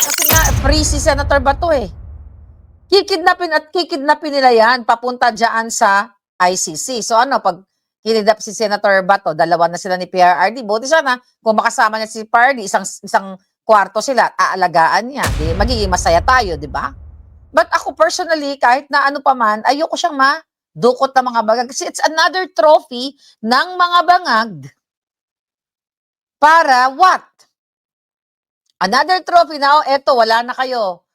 Kasi nga, free si Senator Bato eh. Kikidnapin at kikidnapin nila yan papunta dyan sa ICC. So ano, pag kinidnap si Senator Bato, dalawa na sila ni PRRD. Buti sana, kung makasama niya si PRRD, isang kwarto sila, aalagaan niya. Di, magiging masaya tayo, di ba? But ako personally, kahit na ano pa man, ayoko siyang madukot ng mga bangag. Kasi it's another trophy ng mga bangag para what? Another trophy na, oh, eto, wala na kayo.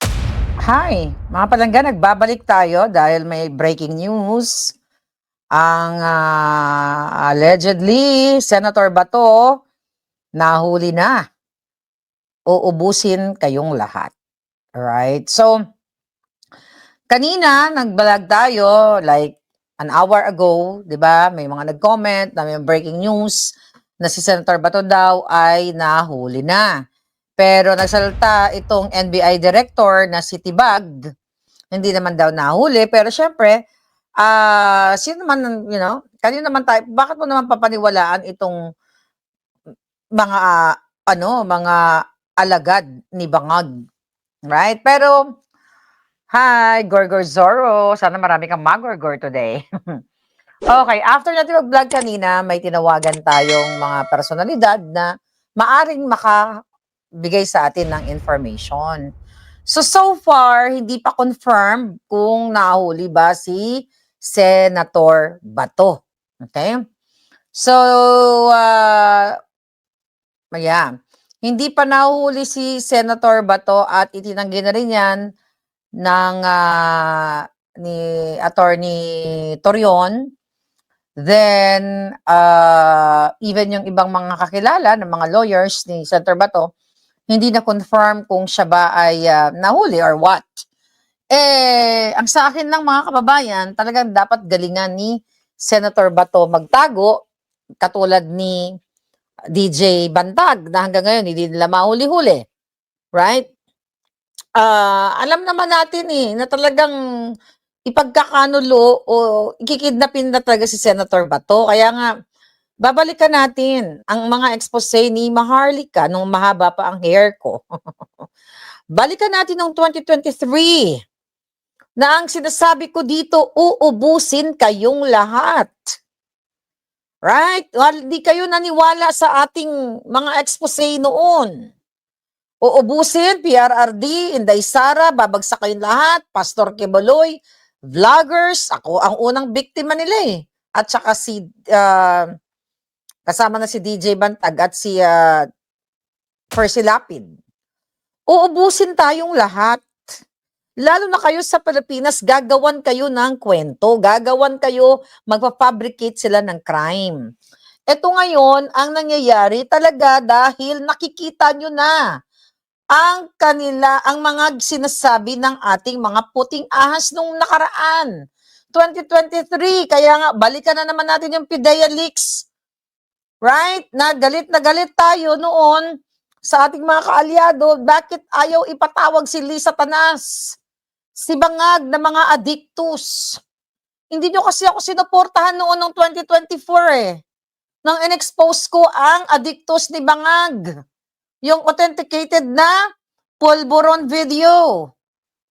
Hi, mga palangga, nagbabalik tayo dahil may breaking news. Ang allegedly, Senator Bato, nahuli na. Uubusin kayong lahat. Alright? So, kanina, nagbalag tayo, like an hour ago, di ba? May mga nag-comment na may breaking news na si Senator Bato daw ay nahuli na. Pero nagsalita itong NBI director na si Tibag, hindi naman daw nahuli, pero syempre, sino naman, kanino naman tayo, bakit mo naman papaniwalaan itong mga, mga alagad ni Bangag, right? Pero, hi, Gorgor Zorro, sana marami kang magorgor today. Okay, after natin mag-vlog kanina, may tinawagan tayong mga personalidad na maaring makabigay sa atin ng information. So far, hindi pa confirmed kung nahuli ba si Senator Bato. Okay? So, ayan. Hindi pa nahuli si Senator Bato at itinanggi na rin yan ng ni Attorney Torion. Then, even yung ibang mga kakilala ng mga lawyers ni Senator Bato, hindi na confirm kung siya ba ay nahuli or what. Ang sa akin lang mga kababayan, talagang dapat galingan ni Senator Bato magtago, katulad ni DJ Bantag na hanggang ngayon hindi nila mahuli-huli. Right? Alam naman natin na talagang ipagkakanulo o ikikidnapin na talaga si Senator Bato. Kaya nga, babalikan natin ang mga expose ni Maharlika nung mahaba pa ang hair ko. Balikan natin noong 2023 na ang sinasabi ko dito, uubusin kayong lahat. Right? Hindi kayo naniwala sa ating mga expose noon. Uubusin, PRRD, Inday Sara, babagsak kayong lahat, Pastor Kebaloy, vloggers, ako ang unang biktima nila eh. At saka si, kasama na si DJ Bantag at si Percy Lapid. Uubusin tayong lahat. Lalo na kayo sa Pilipinas, gagawan kayo ng kwento, gagawan kayo, magpafabricate sila ng crime. Ito ngayon, ang nangyayari talaga dahil nakikita nyo na ang mga sinasabi ng ating mga puting ahas nung nakaraan. 2023, kaya nga, balikan na naman natin yung PIDEA leaks. Right? Na galit tayo noon sa ating mga kaalyado, bakit ayaw ipatawag si Lisa Tanas, si Bangag na mga addictus. Hindi nyo kasi ako sinuportahan noon ng 2024 eh. Nang in-expose ko ang addictus ni Bangag. Yung authenticated na pulburon video.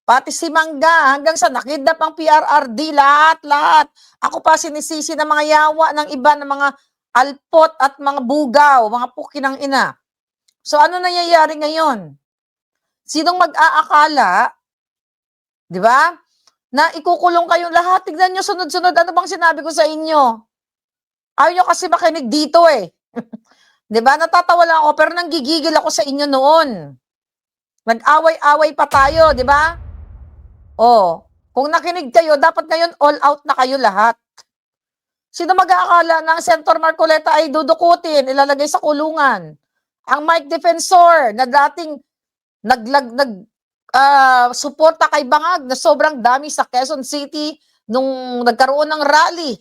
Pati si Mangga, hanggang sa nakidnap ang PRRD, lahat. Ako pa sinisisi ng mga yawa ng iba ng mga alpot at mga bugaw, mga pukinang ina. So ano nangyayari ngayon? Sinong mag-aakala, di ba, na ikukulong kayong lahat? Tignan nyo sunod-sunod, ano bang sinabi ko sa inyo? Ayaw nyo kasi makinig dito eh. Di ba? Natatawa lang ako, pero nanggigigil ako sa inyo noon. Nag-away-away pa tayo, di ba? Oh, kung nakinig kayo, dapat ngayon all out na kayo lahat. Sino mag-aakala na ang Senator Marcoleta ay dudukutin, ilalagay sa kulungan? Ang Mike Defensor na dating suporta kay Bangag na sobrang dami sa Quezon City nung nagkaroon ng rally.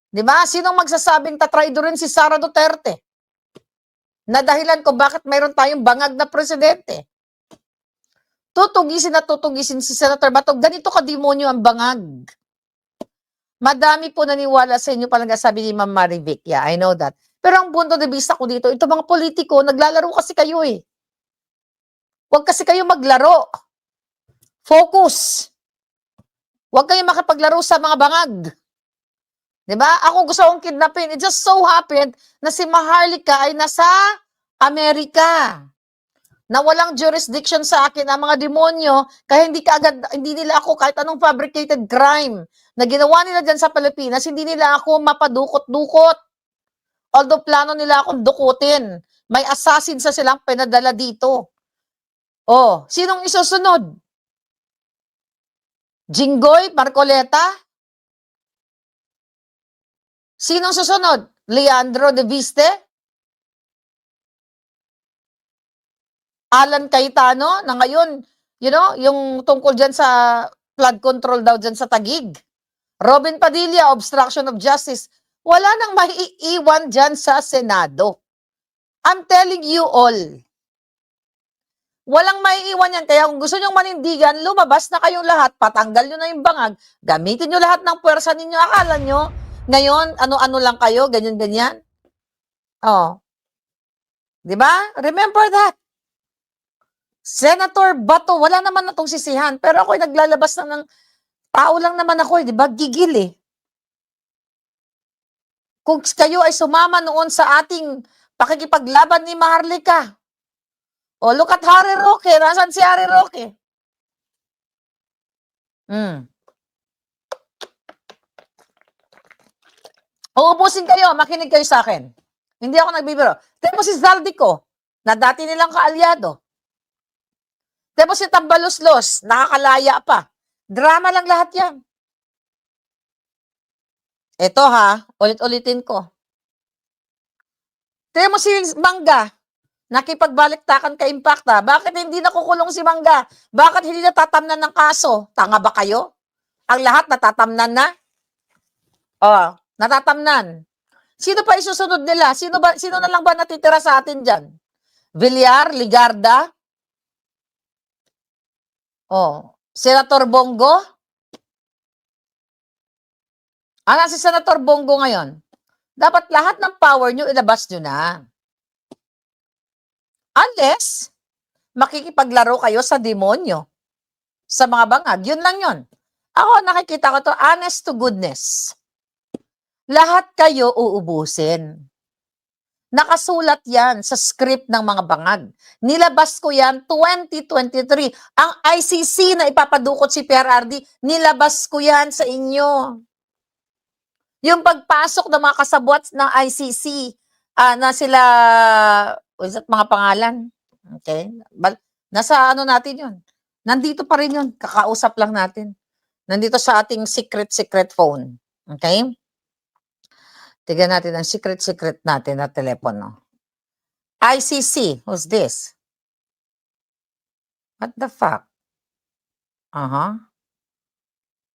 Di ba? Sinong magsasabing tatraido rin si Sara Duterte? Na dahilan kung bakit mayroon tayong bangag na presidente. Tutugisin si Senator Bato. Ganito ka-demonyo ang bangag. Madami po naniwala sa inyo palang sabi ni Ma'am Marivic. Yeah, I know that. Pero ang punto de vista ko dito, ito mga politiko, naglalaro kasi kayo eh. Huwag kasi kayo maglaro. Focus. Huwag kayong makipaglaro sa mga bangag. Diba? Ako gusto kong kidnapin. It just so happened na si Maharlika ay nasa Amerika. Na walang jurisdiction sa akin ang mga demonyo, kaya hindi nila ako kahit anong fabricated crime na ginawa nila dyan sa Pilipinas, hindi nila ako mapadukot-dukot. Although plano nila akong dukutin. May assassin sa silang pinadala dito. Oh, sinong isusunod? Jinggoy Marcoleta? Sinong susunod? Leandro de Viste? Alan Cayetano na ngayon, yung tungkol dyan sa flood control daw dyan sa Taguig. Robin Padilla, obstruction of justice. Wala nang maiiwan dyan sa Senado. I'm telling you all. Walang maiiwan yan. Kaya kung gusto nyong manindigan, lumabas na kayong lahat, patanggal nyo na yung bangag, gamitin nyo lahat ng puwersa ninyo. Akala nyo, ngayon, ano-ano lang kayo, ganyan-ganyan. Oh. Diba? Remember that. Senator Bato, wala naman na itong sisihan. Pero ako'y naglalabas ng tao lang naman ako, di ba? Gigil eh. Kung kayo ay sumama noon sa ating pakikipaglaban ni Maharlika. Oh, look at Harry Roque. Nasaan si Harry Roque? Uubusin kayo, makinig kayo sa akin. Hindi ako nagbibiro. Temo si Zaldico, na dati nilang kaalyado. Temo si Tambaloslos, nakakalaya pa. Drama lang lahat yan. Ito ha, ulit-ulitin ko. Temo si Mangga, nakipagbaliktakan kay Impacta. Bakit hindi nakukulong si Mangga? Bakit hindi natatamnan ng kaso? Tanga ba kayo? Ang lahat natatamnan na? Oh, natatamnan. Sino pa isusunod nila? Sino na lang ba natitira sa atin dyan? Villar, Ligarda? Oh, Senator Bongo? Ano si Senator Bongo ngayon? Dapat lahat ng power nyo, ilabas nyo na. Unless, makikipaglaro kayo sa demonyo. Sa mga bangag. Yun lang yun. Ako, nakikita ko to, honest to goodness. Lahat kayo uubusin. Nakasulat yan sa script ng mga bangag. Nilabas ko yan 2023. Ang ICC na ipapadukot si PRRD, nilabas ko yan sa inyo. Yung pagpasok ng mga kasabwat ng ICC, na sila, is that mga pangalan? Okay? Nasa ano natin yun? Nandito pa rin yun. Kakausap lang natin. Nandito sa ating secret phone. Okay? Tignan natin ang secret natin na telepono. ICC, who's this? What the fuck?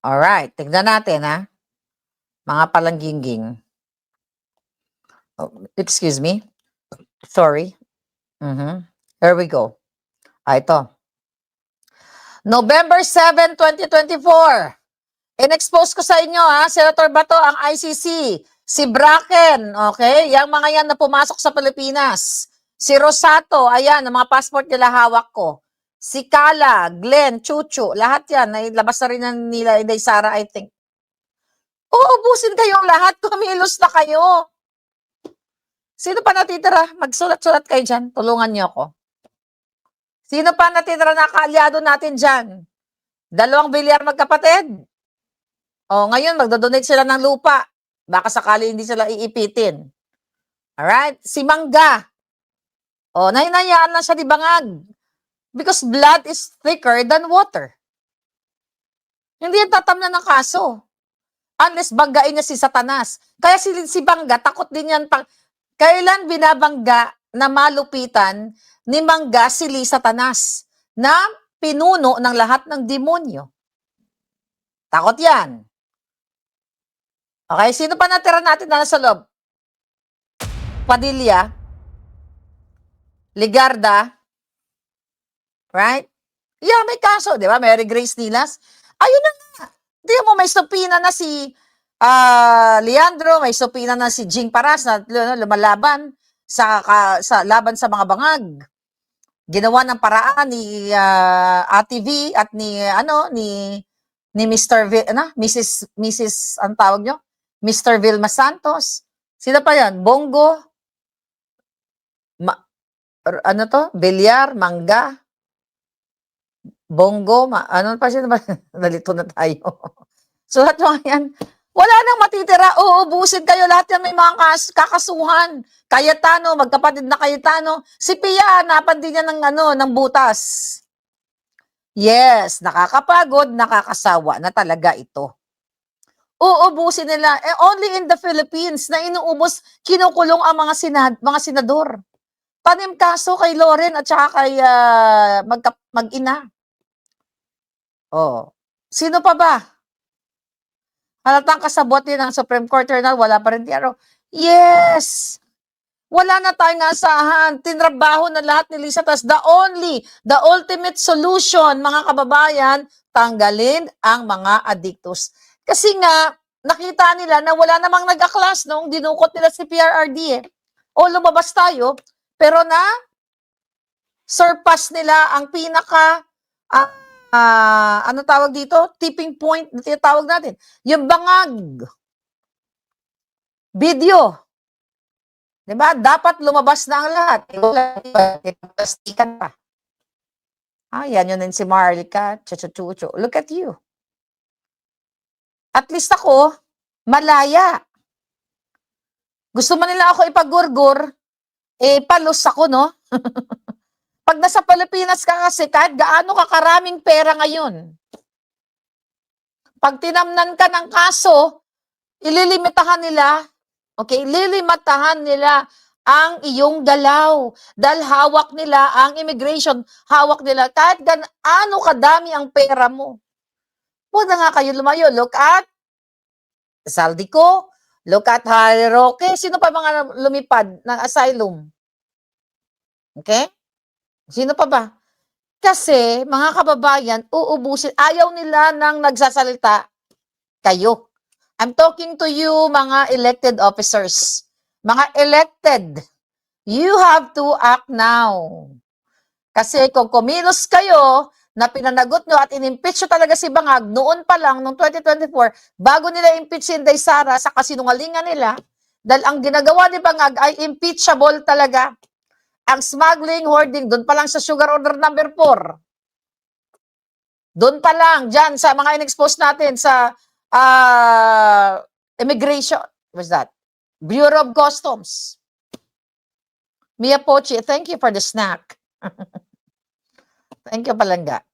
Alright, tignan natin ha. Mga palangginging. Oh, excuse me. Sorry. Here we go. Ito. November 7, 2024. In-expose ko sa inyo Senator Bato, ang ICC. Si Bracken, okay? Yang mga yan na pumasok sa Pilipinas. Si Rosato, ayan, ang mga passport nila hawak ko. Si Kala, Glenn, Chuchu, lahat yan. Nailabas na rin nila Inday Sara, I think. Uubusin kayong lahat, kumilos na kayo. Sino pa natitira? Magsulat-sulat kayo dyan. Tulungan niyo ako. Sino pa natitira na kaalyado natin dyan? 2 Villar magkapatid. Ngayon, magdodonate sila ng lupa. Baka sakali hindi sila iipitin. Alright? Si Mangga. Nahinayaan lang siya di bangag. Because blood is thicker than water. Hindi yan tatamnan ng kaso. Unless banggain niya si Satanas. Kaya si Mangga, takot din yan. Kailan binabangga na malupitan ni Mangga si Satanas na pinuno ng lahat ng demonyo? Takot yan. Okay, sino pa natira natin na nasa loob? Padilla, Ligarda, right? Yeah, may kaso, di ba? Mary Grace Nilas. Ayun na nga. Di mo, may supina na si Leandro, may supina na si Jing Paras na lumalaban sa laban sa mga bangag. Ginawa ng paraan ni Ate V at ni Mr. Mrs. ang tawag nyo? Mr. Vilma Santos. Sino pa yan? Bongo, ano to? Villar, Mangga, Bongo, ano pa siya? Nalito na tayo. So lahat mga yan, wala nang matitira, uubusin kayo, lahat yan may mga kakasuhan. Cayetano, magkapatid na Cayetano. Si Pia, napan din niya ng butas. Yes, nakakapagod, nakakasawa na talaga ito. Uubusin nila, only in the Philippines na inuubos, kinukulong ang mga senador. Tanim kaso kay Loren at saka kay mag-ina. Oh. Sino pa ba? Halatang kasabot din ng Supreme Court Journal, wala pa rin tiyaro. Yes! Wala na tayong asahan. Tinrabaho na lahat ni Lisa. Tas the ultimate solution, mga kababayan, tanggalin ang mga addictus. Kasi nga, nakita nila na wala namang nag-aklas noong dinukot nila si PRRD O lumabas tayo, pero surpass nila ang pinaka ano tawag dito? Tipping point na tinatawag natin. Yung bangag. Video. Diba? Dapat lumabas na ang lahat. Plastikan pa. Yan yun din si Marlica. Chuchu. Look at you. At least ako, malaya. Gusto man nila ako ipagurgur, palos ako, no? Pag nasa Pilipinas ka kasi, kahit gaano ka karaming pera ngayon, pag tinamnan ka ng kaso, ililimitahan nila ang iyong galaw. Dahil hawak nila ang immigration, hawak nila kahit gaano kadami ang pera mo. Huwag na nga kayo lumayo. Look at Saldico, look at Harry Roque. Sino pa mga lumipad ng asylum? Okay? Sino pa ba? Kasi, mga kababayan, uubusin. Ayaw nila nang nagsasalita. Kayo. I'm talking to you, mga elected officers. Mga elected. You have to act now. Kasi kung kumilos kayo, na pinanagot nyo at in-impeach nyo talaga si Bangag, noon pa lang, noong 2024, bago nila impeach si Inday Sara sa kasinungalingan nila, dahil ang ginagawa ni Bangag ay impeachable talaga. Ang smuggling, hoarding, doon pa lang sa sugar order number 4. Doon pa lang, dyan, sa mga in-expose natin sa immigration. What's that? Bureau of Customs. Mia Pochi, thank you for the snack. Thank you, Palangga.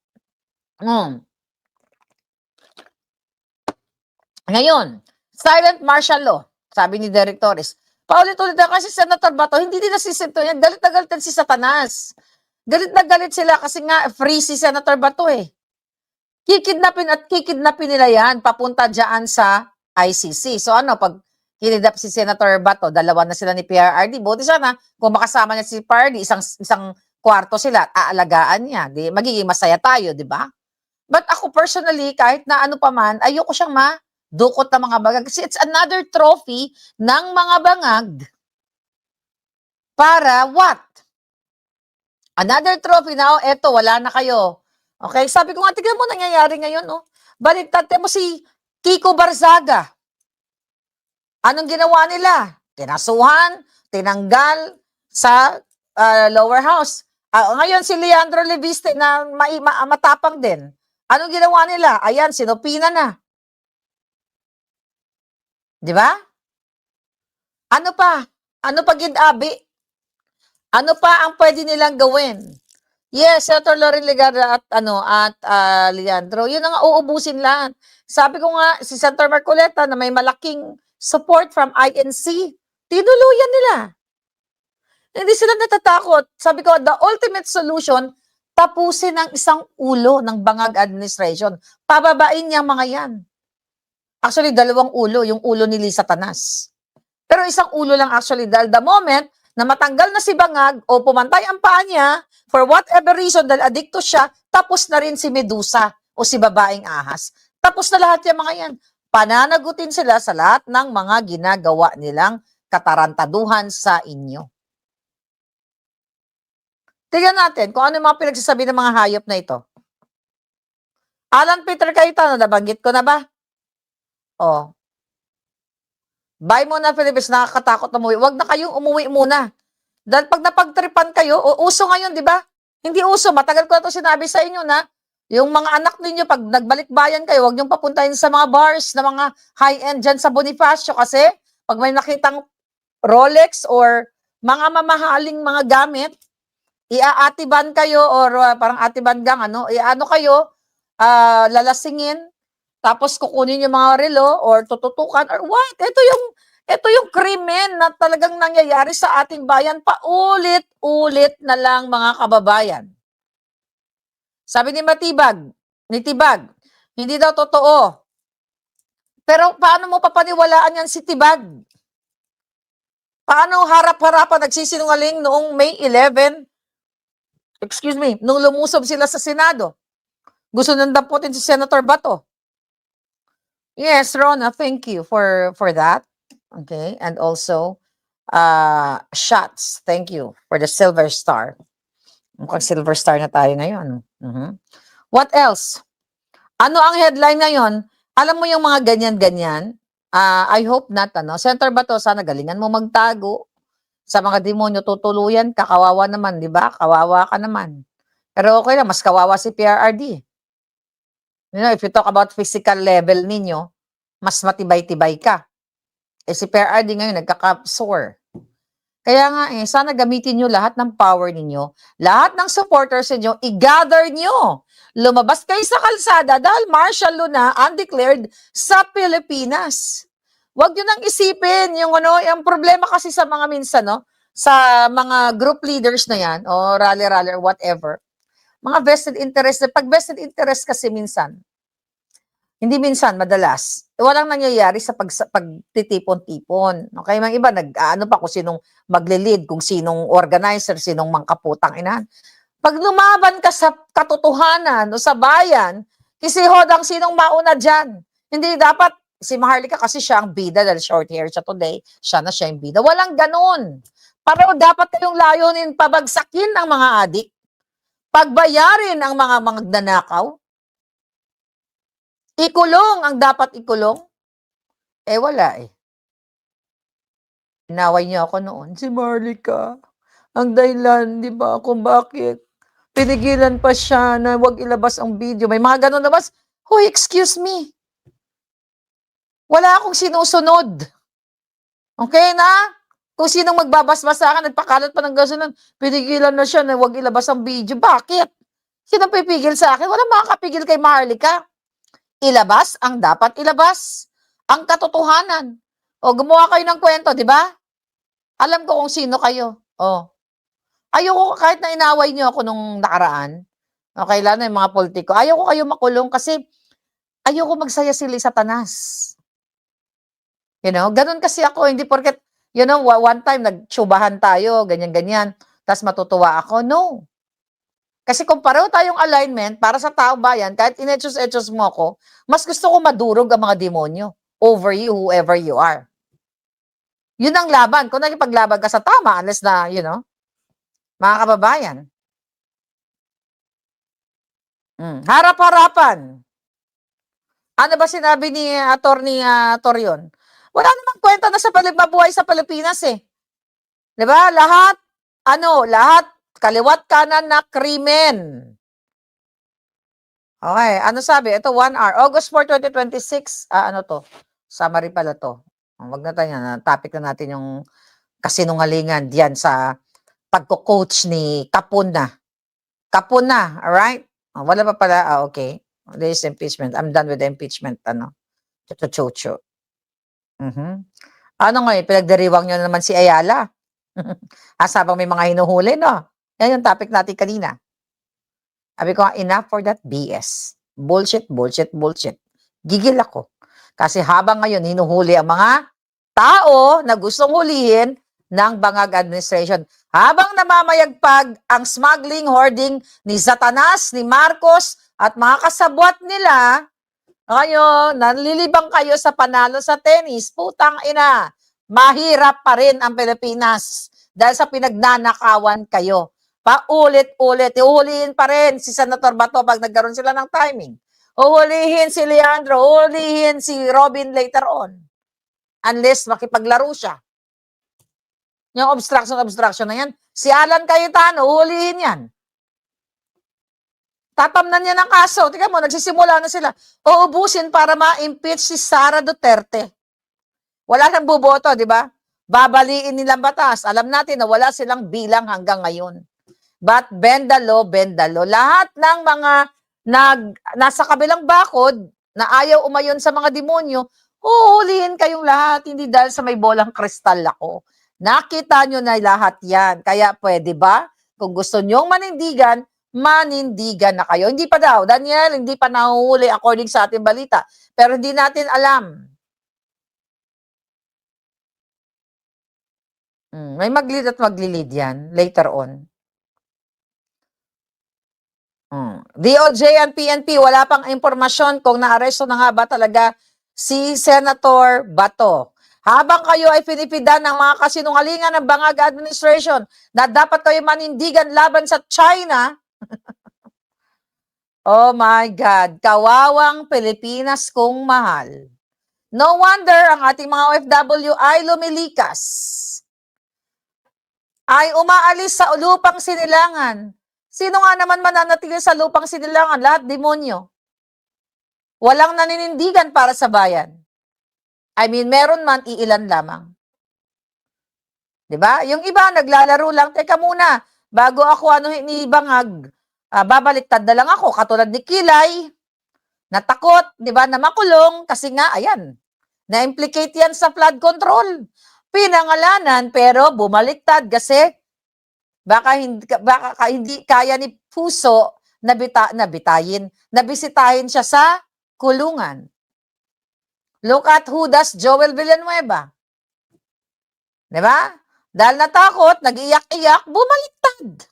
Ngayon, silent martial law, sabi ni Derek Torres. Paulit-ulit na kasi Senator Bato, hindi din nasisinto yan. Galit na galit si Satanas. Galit na galit sila kasi nga free si Senator Bato Kikidnapin nila yan papunta dyan sa ICC. So pag kinidnap si Senator Bato, dalawa na sila ni PRRD. Buti sana kung makasama niya si PRRD, isang kwarto sila, aalagaan niya. Magiging masaya tayo, di ba? But ako personally, kahit na ano pa man, ayoko siyang dukot ng mga bangag. Kasi it's another trophy ng mga bangag. Para what? Another trophy now, eto, wala na kayo. Okay, sabi ko nga, tignan mo nangyayari ngayon, Baliktad mo si Kiko Barzaga. Anong ginawa nila? Tinasuhan, tinanggal sa lower house. Ngayon si Leandro Leviste na matapang din. Anong ginawa nila? Ayan, sinupina na. Di ba? Ano pa? Ano pa ginabi? Ano pa ang pwede nilang gawin? Yes, Senator Loren Legarda at Leandro, yun ang uubusin lang. Sabi ko nga, si Senator Marcoleta na may malaking support from INC, tinuluyan nila. Hindi sila natatakot. Sabi ko, the ultimate solution, tapusin ang isang ulo ng Bangag administration. Pababain niya mga yan. Actually, 2 ulo, yung ulo ni Lisa Tanas. Pero isang ulo lang actually, dahil the moment na matanggal na si Bangag o pumantay ang paa niya, for whatever reason, dahil adikto siya, tapos na rin si Medusa o si babaeng ahas. Tapos na lahat yung mga yan. Pananagutin sila sa lahat ng mga ginagawa nilang katarantaduhan sa inyo. Tingnan natin kung ano yung mga pinagsasabi ng mga hayop na ito. Alan Peter Cayetano, nabanggit ko na ba? Oh. Bye muna, Philippines, nakakatakot umuwi. Huwag na kayong umuwi muna. Dahil pag napagtripan kayo, uso ngayon, di ba? Hindi uso. Matagal ko na ito sinabi sa inyo na yung mga anak ninyo, pag nagbalik bayan kayo, huwag niyong papuntahin sa mga bars na mga high-end dyan sa Bonifacio kasi pag may nakitang Rolex or mga mamahaling mga gamit, iaatiban kayo or parang atiban gang, iaano kayo, lalasingin, tapos kukunin yung mga relo or tututukan or what? Ito yung krimen na talagang nangyayari sa ating bayan paulit-ulit na lang, mga kababayan. Sabi ni Tibag, hindi daw totoo. Pero paano mo papaniwalaan yan si Tibag? Paano harap-harapan nagsisinungaling noong May 11? Nung lumusob sila sa Senado. Gusto nang damputin si Senator Bato. Yes, Rona, thank you for that. Okay, and also, Shots, thank you for the Silver Star. Mukhang Silver Star na tayo ngayon. What else? Ano ang headline ngayon? Alam mo yung mga ganyan-ganyan? I hope not, Senator Bato, sana galingan mo magtago. Sa mga demonyo, tutuluyan ka, kawawa naman, di ba? Kawawa ka naman. Pero okay lang, mas kawawa si PRRD. If you talk about physical level ninyo, mas matibay-tibay ka. Si PRRD ngayon, nagkaka-sore. Kaya nga sana gamitin nyo lahat ng power ninyo, lahat ng supporters ninyo, i-gather nyo. Lumabas kayo sa kalsada dahil martial law na undeclared sa Pilipinas. Huwag nyo nang isipin yung problema kasi sa mga minsan, sa mga group leaders na yan, o rally or whatever, mga vested interest. Pag vested interest kasi hindi minsan, madalas, walang nangyayari sa pagtitipon-tipon. Okay, mga iba, ano pa kung sinong magle-lead, kung sinong organizer, sinong mangkaputang inahan. Pag lumaban ka sa katotohanan o sa bayan, isihodang sinong mauna dyan. Hindi dapat, si Maharlika kasi siya ang bida dahil short hair siya today, siya yung bida. Walang ganun. Pareho dapat kayong layunin, pabagsakin ang mga adik, pagbayarin ang mga magnanakaw, ikulong ang dapat ikulong. Wala eh. Inaway niyo ako noon. Si Maharlika, ang dahilan, di ba, kung bakit pinigilan pa siya na wag ilabas ang video. May mga ganun labas. Hoy, excuse me. Wala akong sinusunod. Okay na? Kung sinong magbabasbas sa akin, nagpakalat pa ng gasolin, pinigilan na siya na wag ilabas ang video. Bakit? Sino pipigil sa akin? Walang makakapigil kay Maharlika. Ilabas ang dapat ilabas. Ang katotohanan. O, gumawa kayo ng kwento, di ba? Alam ko kung sino kayo. Ayoko, kahit na inaway niyo ako nung nakaraan, okay lang na yung mga politiko, ayoko kayo makulong kasi ayoko magsaya sila sa Satanas. Ganun kasi ako, hindi porket, one time nagtsubahan tayo, ganyan-ganyan, tapos matutuwa ako. No. Kasi kung pareho tayong alignment para sa tao bayan, kahit inetsos-etsos mo ako, mas gusto ko madurog ang mga demonyo over you, whoever you are. Yun ang laban. Kung nakipaglaban ka sa tama, unless na, mga kababayan. Harap-harapan. Ano ba sinabi ni Attorney Torion? Wala namang kwenta na sa mabuhay sa Pilipinas eh. 'Di ba? Lahat kaliwat kanan na krimen. Okay, ano sabi? Ito 1 hour. August 4, 2026. Summary pala to. Wag na tayo na topic na natin yung kasinungalingan diyan sa pagko-coach ni Kapuna. Alright? Wala pa pala. Okay. This is impeachment. I'm done with the impeachment. Chocho. Ano nga pinagdiriwang nyo naman si Ayala. Asabang may mga hinuhuli, no? Yan yung topic natin kanina. Sabi ko, enough for that BS. Bullshit. Gigil ako. Kasi habang ngayon hinuhuli ang mga tao na gustong hulihin ng Bangag Administration. Habang namamayagpag ang smuggling, hoarding ni Satanas, ni Marcos, at mga kasabwat nila, ngayon, nalilibang kayo sa panalo sa tennis. Putang ina, mahirap pa rin ang Pilipinas dahil sa pinagnanakawan kayo. Paulit-ulit. Uhulihin pa rin si Senator Bato pag nagkaroon sila ng timing. Uhulihin si Leandro, uhulihin si Robin later on. Unless makipaglaro siya. Yung obstruction na yan. Si Alan Cayetano, uhulihin yan. Tatamnan niya ng kaso. Tingnan mo, nagsisimula na sila. Uubusin para ma-impeach si Sara Duterte. Wala nang buboto, di ba? Babaliin nilang batas. Alam natin na wala silang bilang hanggang ngayon. But bend the law, bend the law. Lahat ng mga nasa kabilang bakod na ayaw umayon sa mga demonyo, uhulihin kayong lahat, hindi dahil sa may bolang kristal ako. Nakita nyo na lahat yan. Kaya pwede ba? Kung gusto nyong manindigan, manindigan na kayo. Hindi pa daw, Daniel, hindi pa nahuhuli according sa ating balita. Pero hindi natin alam. May mag-lead at mag-lead yan later on. DOJ and PNP, wala pang impormasyon kung naaresto na nga ba talaga si Senator Bato. Habang kayo ay pinipidan ng mga kasinungalingan ng Bangag Administration na dapat kayo manindigan laban sa China, oh my God, kawawang Pilipinas kung mahal. No wonder ang ating mga OFW ay lumilikas. Ay umaalis sa lupang sinilangan. Sino nga naman mananatili sa lupang sinilangan? Lahat demonyo. Walang naninindigan para sa bayan. I mean, meron man, iilan lamang. Diba? Yung iba, naglalaro lang. Teka muna, bago ako ni Bangag, babaliktad na lang ako. Katulad ni Kilay, natakot, diba, na makulong. Kasi nga, ayan, na-implicate yan sa flood control. Pinangalanan, pero bumaliktad kasi baka hindi kaya ni Puso nabisitahin siya sa kulungan. Look at who does Joel Villanueva. Diba? Dahil natakot, nag-iyak-iyak, bumaliktad.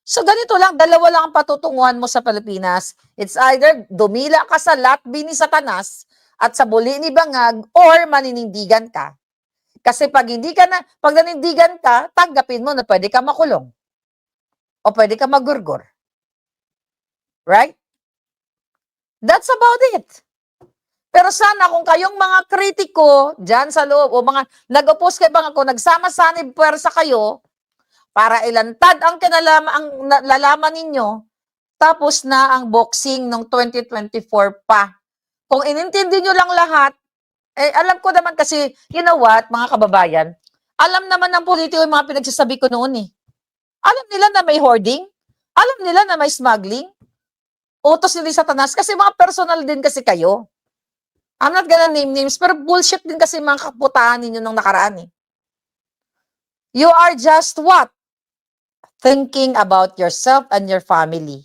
So ganito lang, dalawa lang ang patutunguhan mo sa Pilipinas. It's either dumila ka sa latbi ni Satanas at sa buli ni Bangag or maninindigan ka. Kasi pag nanindigan ka, tanggapin mo na pwede ka makulong. O pwede ka magurgur. Right? That's about it. Pero sana kung kayong mga kritiko dyan sa loob o mga nag-oppose kay Bangag, kung nagsama-sanib puwersa kayo para ilantad ang lalaman ninyo, tapos na ang boxing ng 2024 pa. Kung inintindi nyo lang lahat, alam ko naman kasi, you know what, mga kababayan, alam naman ng politiko yung mga pinagsasabi ko noon eh. Alam nila na may hoarding, alam nila na may smuggling, utos nila sa Satanas, kasi mga personal din kasi kayo. I'm not gonna name names, pero bullshit din kasi mga kaputahan ninyo nung nakaraan eh. You are just what? Thinking about yourself and your family.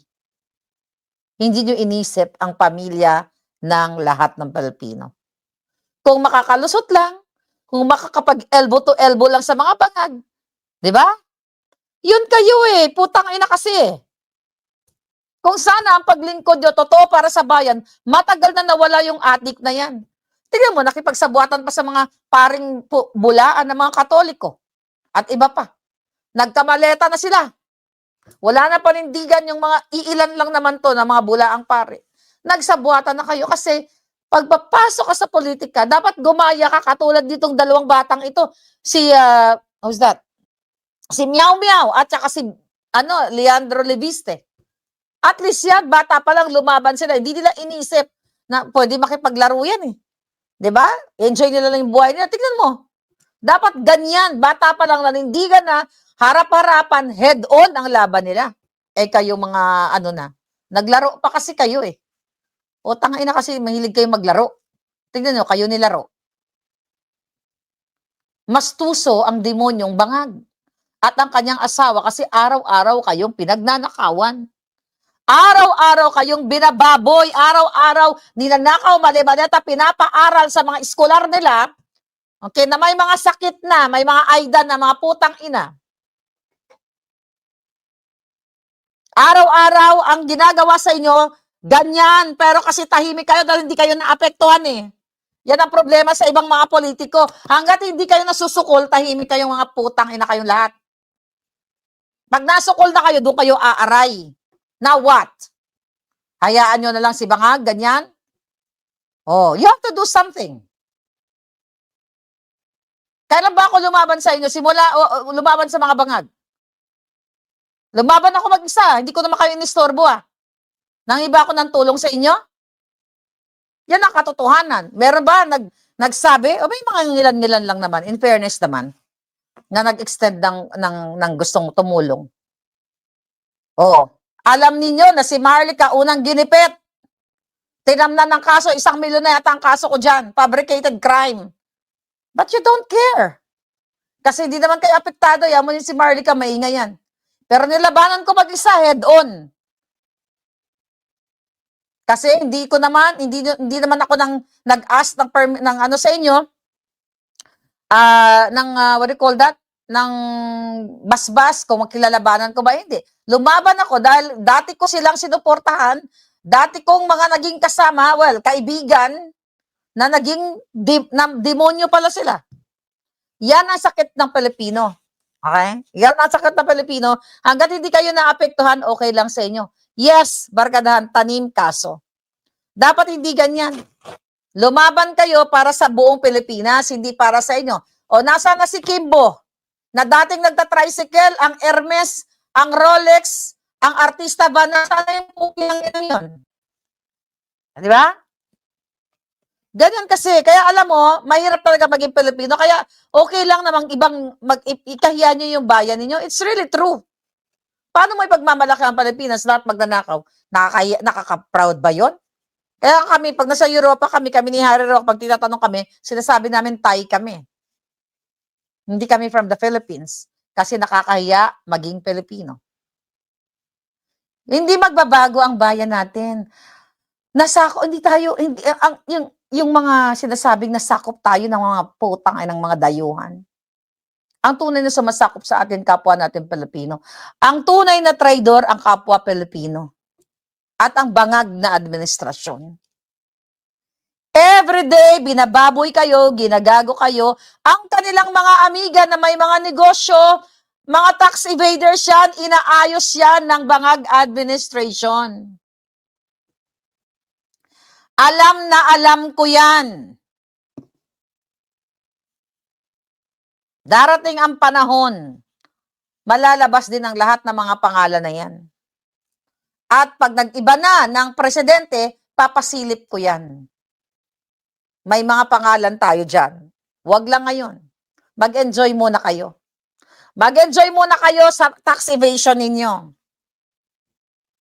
Hindi nyo inisip ang pamilya ng lahat ng Pilipino. Kung makakalusot lang, kung makakapag-elbow to elbow lang sa mga Bangag, di ba? Yun kayo eh, putang ina kasi eh. Kung sana ang paglingkod nyo, totoo para sa bayan, matagal na nawala yung adik na yan. Tingnan mo, nakipagsabuatan pa sa mga paring bulaan ng mga Katoliko. At iba pa. Nagkamaleta na sila. Wala na panindigan yung mga iilan lang naman to na mga bulaang pare. Nagsabuatan na kayo kasi pagpapasok ka sa politika, dapat gumaya ka katulad ditong dalawang batang ito. Si, who's that? Si Meow Meow at saka si, Leandro Leviste. At least yan, bata pa lang lumaban sila. Hindi nila inisip na pwede makipaglaro yan eh. Diba? Enjoy nila lang yung buhay nila. Tingnan mo. Dapat ganyan. Bata pa lang nanindigan na harap-harapan, head-on ang laban nila. Kayo mga, naglaro pa kasi kayo eh. O tangina kasi mahilig kayo maglaro. Tingnan nyo, kayo nilaro. Mas tuso ang demonyong Bangag at ang kanyang asawa kasi araw-araw kayong pinagnanakawan. Araw-araw kayong binababoy, araw-araw ninanakaw, mali-maleta, pinapaaral sa mga eskolar nila, okay, na may mga sakit na, may mga ayda na, mga putang ina. Araw-araw ang ginagawa sa inyo, ganyan, pero kasi tahimik kayo dahil hindi kayo naapektuhan eh. Yan ang problema sa ibang mga politiko. Hanggat hindi kayo nasusukol, tahimik kayong mga putang ina kayong lahat. Pag nasukol na kayo, doon kayo aaray. Now what? Hayaan nyo na lang si Bangag, ganyan? Oh, you have to do something. Kailan ba ako lumaban sa inyo? Simula, lumaban sa mga Bangag. Lumaban ako mag-isa. Hindi ko naman kayo inistorbo Nangiba ako ng tulong sa inyo? Yan ang katotohanan. Meron ba nagsabi? O may mga ngilan-ngilan lang naman, in fairness naman, na nag-extend ng gustong tumulong. Oo. Alam ninyo na si Marlica unang ginipit. Tinamnan ng kaso, 1 milyon na yata ang kaso ko dyan. Fabricated crime. But you don't care. Kasi hindi naman kayo apektado. Yan mo yung si Marlica, maingay yan. Pero nilabanan ko mag-isa, head-on. Kasi hindi naman ako nag-ask ng ano sa inyo, what do you call that? Ng basbas kung makilalabanan ko ba, hindi. Lumaban ako dahil dati ko silang sinuportahan, dati kong mga naging kasama, kaibigan, na naging demonyo pala sila. Yan ang sakit ng Pilipino. Okay? Yan ang sakit ng Pilipino. Hanggat hindi kayo naapektuhan, okay lang sa inyo. Yes, barkadahan, tanim, kaso. Dapat hindi ganyan. Lumaban kayo para sa buong Pilipinas, hindi para sa inyo. O, nasa na si Kimbo, na dating nagta-tricycle, ang Hermes, ang Rolex, ang artista ba, nasa na yung pukilang yun? Di ba? Ganyan kasi. Kaya alam mo, mahirap talaga maging Pilipino. Kaya okay lang namang ibang ikahiya nyo yung bayan ninyo. It's really true. Paano mo ipagmamalaki ang Pilipinas lahat magnanakaw? Nakaka-proud ba yon? Kaya kami, pag nasa Europa kami ni Harry Roque, pag tinatanong kami, sinasabi namin Thai kami. Hindi kami from the Philippines. Kasi nakakahiya maging Pilipino. Hindi magbabago ang bayan natin. Hindi tayo, yung mga sinasabing nasakop tayo ng mga putang ay ng mga dayuhan. Ang tunay na sumasakop sa atin, kapwa natin Pilipino. Ang tunay na traidor, ang kapwa Pilipino. At ang bangag na administrasyon. Everyday, binababoy kayo, ginagago kayo. Ang kanilang mga amiga na may mga negosyo, mga tax evaders yan, inaayos yan ng bangag administration. Alam na alam ko yan. Darating ang panahon, malalabas din ang lahat ng mga pangalan na yan. At pag nag-iba na ng presidente, papasilip ko yan. May mga pangalan tayo dyan. Huwag lang ngayon. Mag-enjoy muna kayo. Mag-enjoy muna kayo sa tax evasion ninyo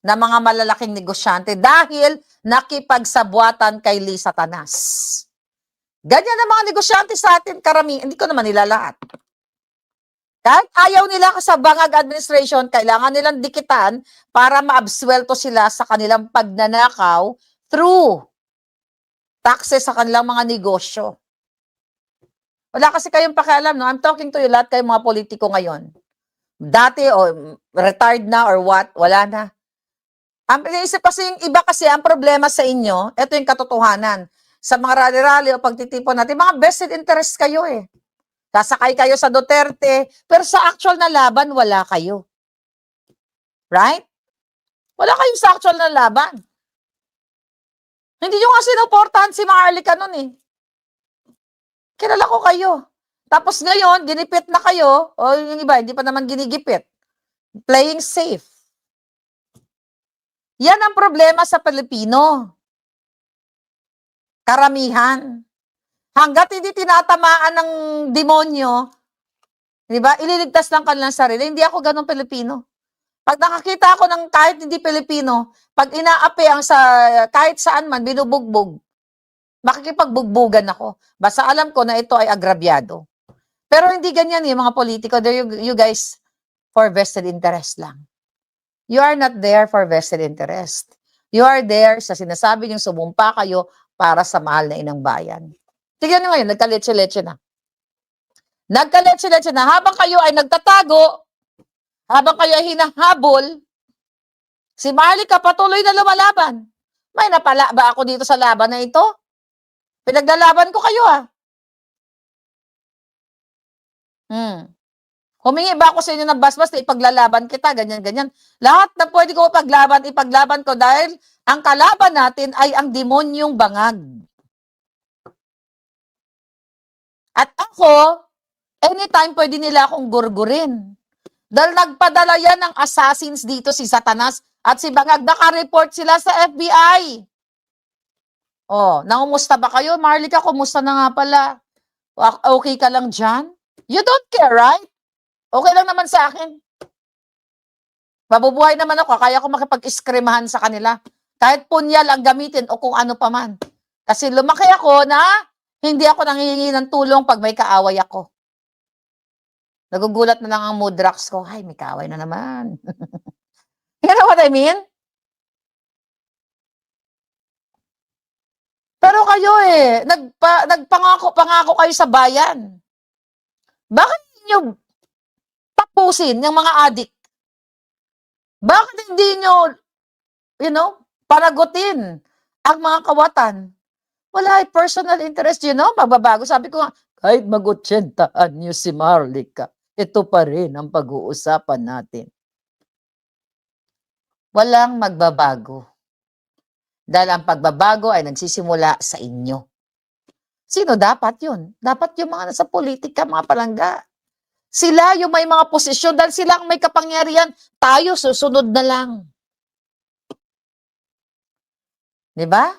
na mga malalaking negosyante dahil nakipagsabuatan kay Lisa Tanas. Ganyan ang mga negosyante sa atin, karami, hindi ko naman nila lahat. Kahit ayaw nila sa bangag administration, kailangan nilang dikitan para maabswelto sila sa kanilang pagnanakaw through taxes sa kanilang mga negosyo. Wala kasi kayong pakialam, no? I'm talking to you, lahat kayong mga politiko ngayon. Dati, retired na or what, wala na. Ang iniisip kasi yung iba kasi, ang problema sa inyo, ito yung katotohanan. Sa mga rally-rally o pagtitipon natin, mga vested interest kayo Sasakay kayo sa Duterte, pero sa actual na laban, wala kayo. Right? Wala kayong sa actual na laban. Hindi nyo nga sinuportahan si Marlica nun Kilala ko kayo. Tapos ngayon, ginipit na kayo, o yung iba, hindi pa naman ginigipit. Playing safe. Yan ang problema sa Pilipino. Karamihan. Hanggat hindi tinatamaan ng demonyo, di ba, ililigtas lang kanilang sarili. Hindi ako ganun Pilipino. Pag nakakita ako ng kahit hindi Pilipino, pag inaapi ang kahit saan man, binubugbog, makikipagbugbugan ako. Basta alam ko na ito ay agrabyado. Pero hindi ganyan yung mga politiko. You guys, for vested interest lang. You are not there for vested interest. You are there sa sinasabi niyong sumumpa kayo para sa mahal na inang bayan. Tignan niyo ngayon, nagkaletse-letse na. Nagkaletse-letse na. Habang kayo ay nagtatago, habang kayo ay hinahabol, si Marlica patuloy na lumalaban. May napala ba ako dito sa laban na ito? Pinaglalaban ko kayo Humingi ba ako sa inyo ng basbas na ipaglalaban kita, ganyan-ganyan. Lahat na pwede ko ipaglaban ko dahil ang kalaban natin ay ang demonyong bangag. At ako, anytime pwede nila akong gurgurin. Dahil nagpadala yan ng assassins dito, si Satanas at si Bangag. Naka-report sila sa FBI. Oh, nangumusta ba kayo? Marlica, kumusta na nga pala? Okay ka lang dyan? You don't care, right? Okay lang naman sa akin. Mabubuhay naman ako, kaya ko makipag-iskrimahan sa kanila. Kahit punyal ang gamitin o kung ano pa man. Kasi lumaki ako na hindi ako nanghihingi ng tulong pag may kaaway ako. Nagugulat na lang ang mood rocks ko. Ay, may kaaway na naman. You know what I mean? Pero kayo pangako kayo sa bayan. Bakit niyo tapusin yung mga adik? Bakit hindi nyo, panagutin ang mga kawatan? Wala, personal interest, magbabago. Sabi ko nga, kahit mag-80 nyo si Marlica, ito pa rin ang pag-uusapan natin. Walang magbabago. Dahil ang pagbabago ay nagsisimula sa inyo. Sino dapat yun? Dapat yung mga nasa politika, mga palangga. Sila yung may mga posisyon dahil sila ang may kapangyarihan. Tayo susunod na lang. Diba?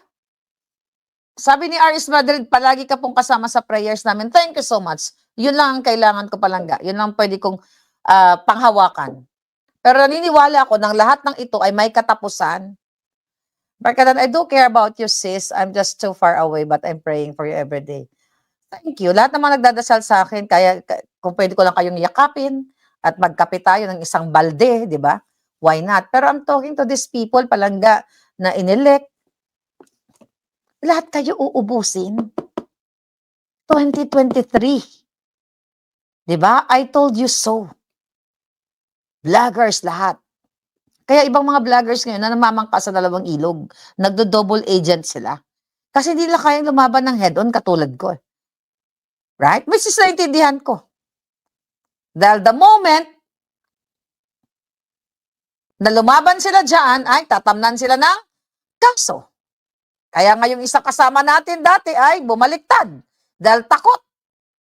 Sabi ni R.S. Madrid, palagi ka pong kasama sa prayers namin. Thank you so much. Yun lang ang kailangan ko palangga. Yun lang pwede kong panghawakan. Pero naniniwala ako ng lahat ng ito ay may katapusan. Barkadan, I do care about you, sis. I'm just too far away, but I'm praying for you every day. Thank you. Lahat naman nagdadasal sa akin, kaya kung pwede ko lang kayong yakapin at magkape tayo ng isang balde, di ba? Why not? Pero I'm talking to these people, palangga, na inelect. Lahat kayo uubusin. 2023. Di ba? I told you so. Vloggers lahat. Kaya ibang mga vloggers ngayon na namamangka sa dalawang ilog, nagdo-double agent sila. Kasi hindi nila kayang lumaban ng head-on katulad ko. Right? Which is naintindihan ko. Dahil the moment na lumaban sila dyan, ay tatamnan sila ng kaso. Kaya ngayong isang kasama natin dati ay bumaliktad. Dahil takot.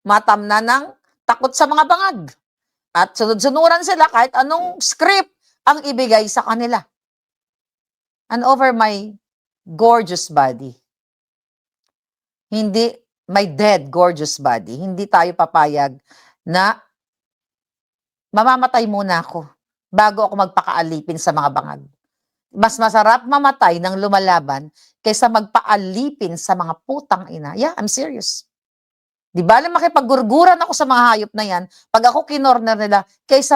Matamnan ng takot sa mga bangag. At sunod-sunuran sila kahit anong script ang ibigay sa kanila. And over my gorgeous body. Hindi, my dead gorgeous body. Hindi tayo papayag na mamamatay muna ako bago ako magpakaalipin sa mga bangag. Mas masarap mamatay ng lumalaban kaysa magpaalipin sa mga putang ina. Yeah, I'm serious. Di ba lang makipaggurguran ako sa mga hayop na yan pag ako kinorner nila kaysa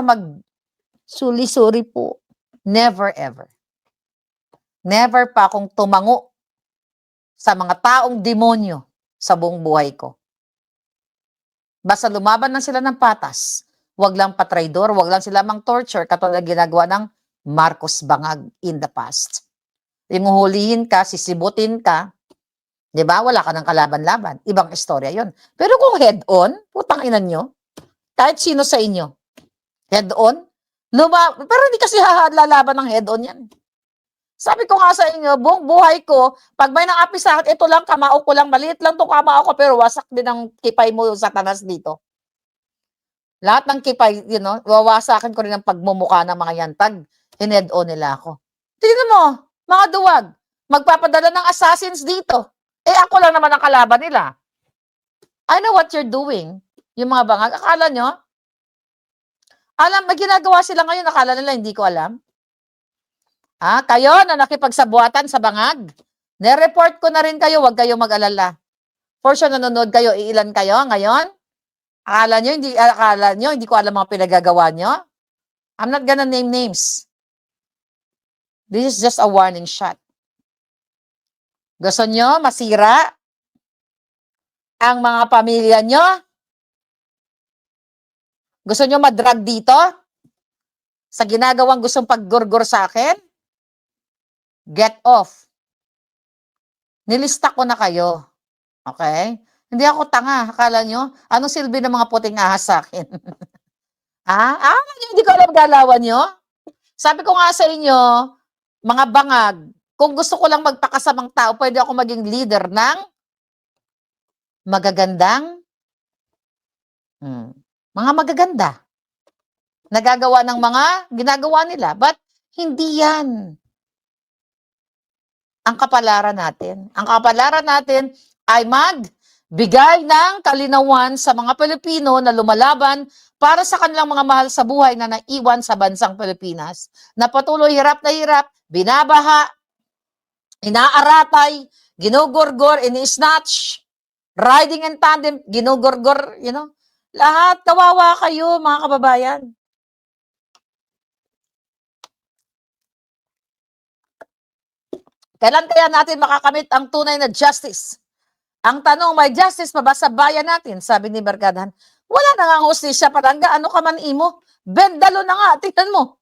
suli-suri po. Never ever. Never pa akong tumango sa mga taong demonyo sa buong buhay ko. Basta lumaban lang sila ng patas. Wag lang patraidor, wag lang sila mang torture katulad na ginagawa ng Marcos Bangag in the past. Yung huhulihin ka, sisibutin ka, di ba? Wala ka ng kalaban-laban. Ibang istorya yon. Pero kung head-on, putang ina nyo, kahit sino sa inyo, head-on, pero hindi kasi lalaban ng head-on yan. Sabi ko nga sa inyo, buong buhay ko, pag may nang-api sa akin, ito lang, kamao ko lang, maliit lang itong kamao ko, pero wasak din ang kipay mo, Satanas, dito. Lahat ng kipay, wawasakin ko rin ang pagmumukha ng mga yantag. Hined-on nila ako. Tingnan mo, mga duwag, magpapadala ng assassins dito. Ako lang naman ang kalaban nila. I know what you're doing. Yung mga bangag, akala nyo? May ginagawa sila ngayon, akala nila hindi ko alam. Kayo na nakipagsabuatan sa bangag, nireport ko na rin kayo, huwag kayo mag-alala. For sure, nanonood kayo, iilan kayo ngayon? Akala nyo, hindi ko alam mga pinagagawa nyo? I'm not gonna name names. This is just a warning shot. Gusto nyo masira ang mga pamilya nyo? Gusto nyo madrag dito? Sa ginagawang gustong paggurgur sa akin? Get off. Nilista ko na kayo. Okay? Hindi ako tanga. Akala nyo, anong silbi ng mga puting ahas sa akin? Hindi ko alam galawan nyo? Sabi ko nga sa inyo, mga bangag, kung gusto ko lang magpakasamang tao, pwede ako maging leader ng magagandang, mga magaganda. Nagagawa ng mga ginagawa nila. But hindi yan ang kapalaran natin. Ang kapalaran natin ay magbigay ng kalinawan sa mga Pilipino na lumalaban para sa kanilang mga mahal sa buhay na naiwan sa bansang Pilipinas. Na patuloy hirap na hirap, binabaha, inaaratay, ginugurgor, ini-snatch, riding in tandem, ginugurgor, lahat kawawa kayo mga kababayan. Kailan kaya natin makakamit ang tunay na justice? Ang tanong, may justice pa ba sa bayan natin? Sabi ni Barkadahan, wala na nga ang hustisya, Palangga, ano ka man imo? Bendalo na nga, tingnan mo.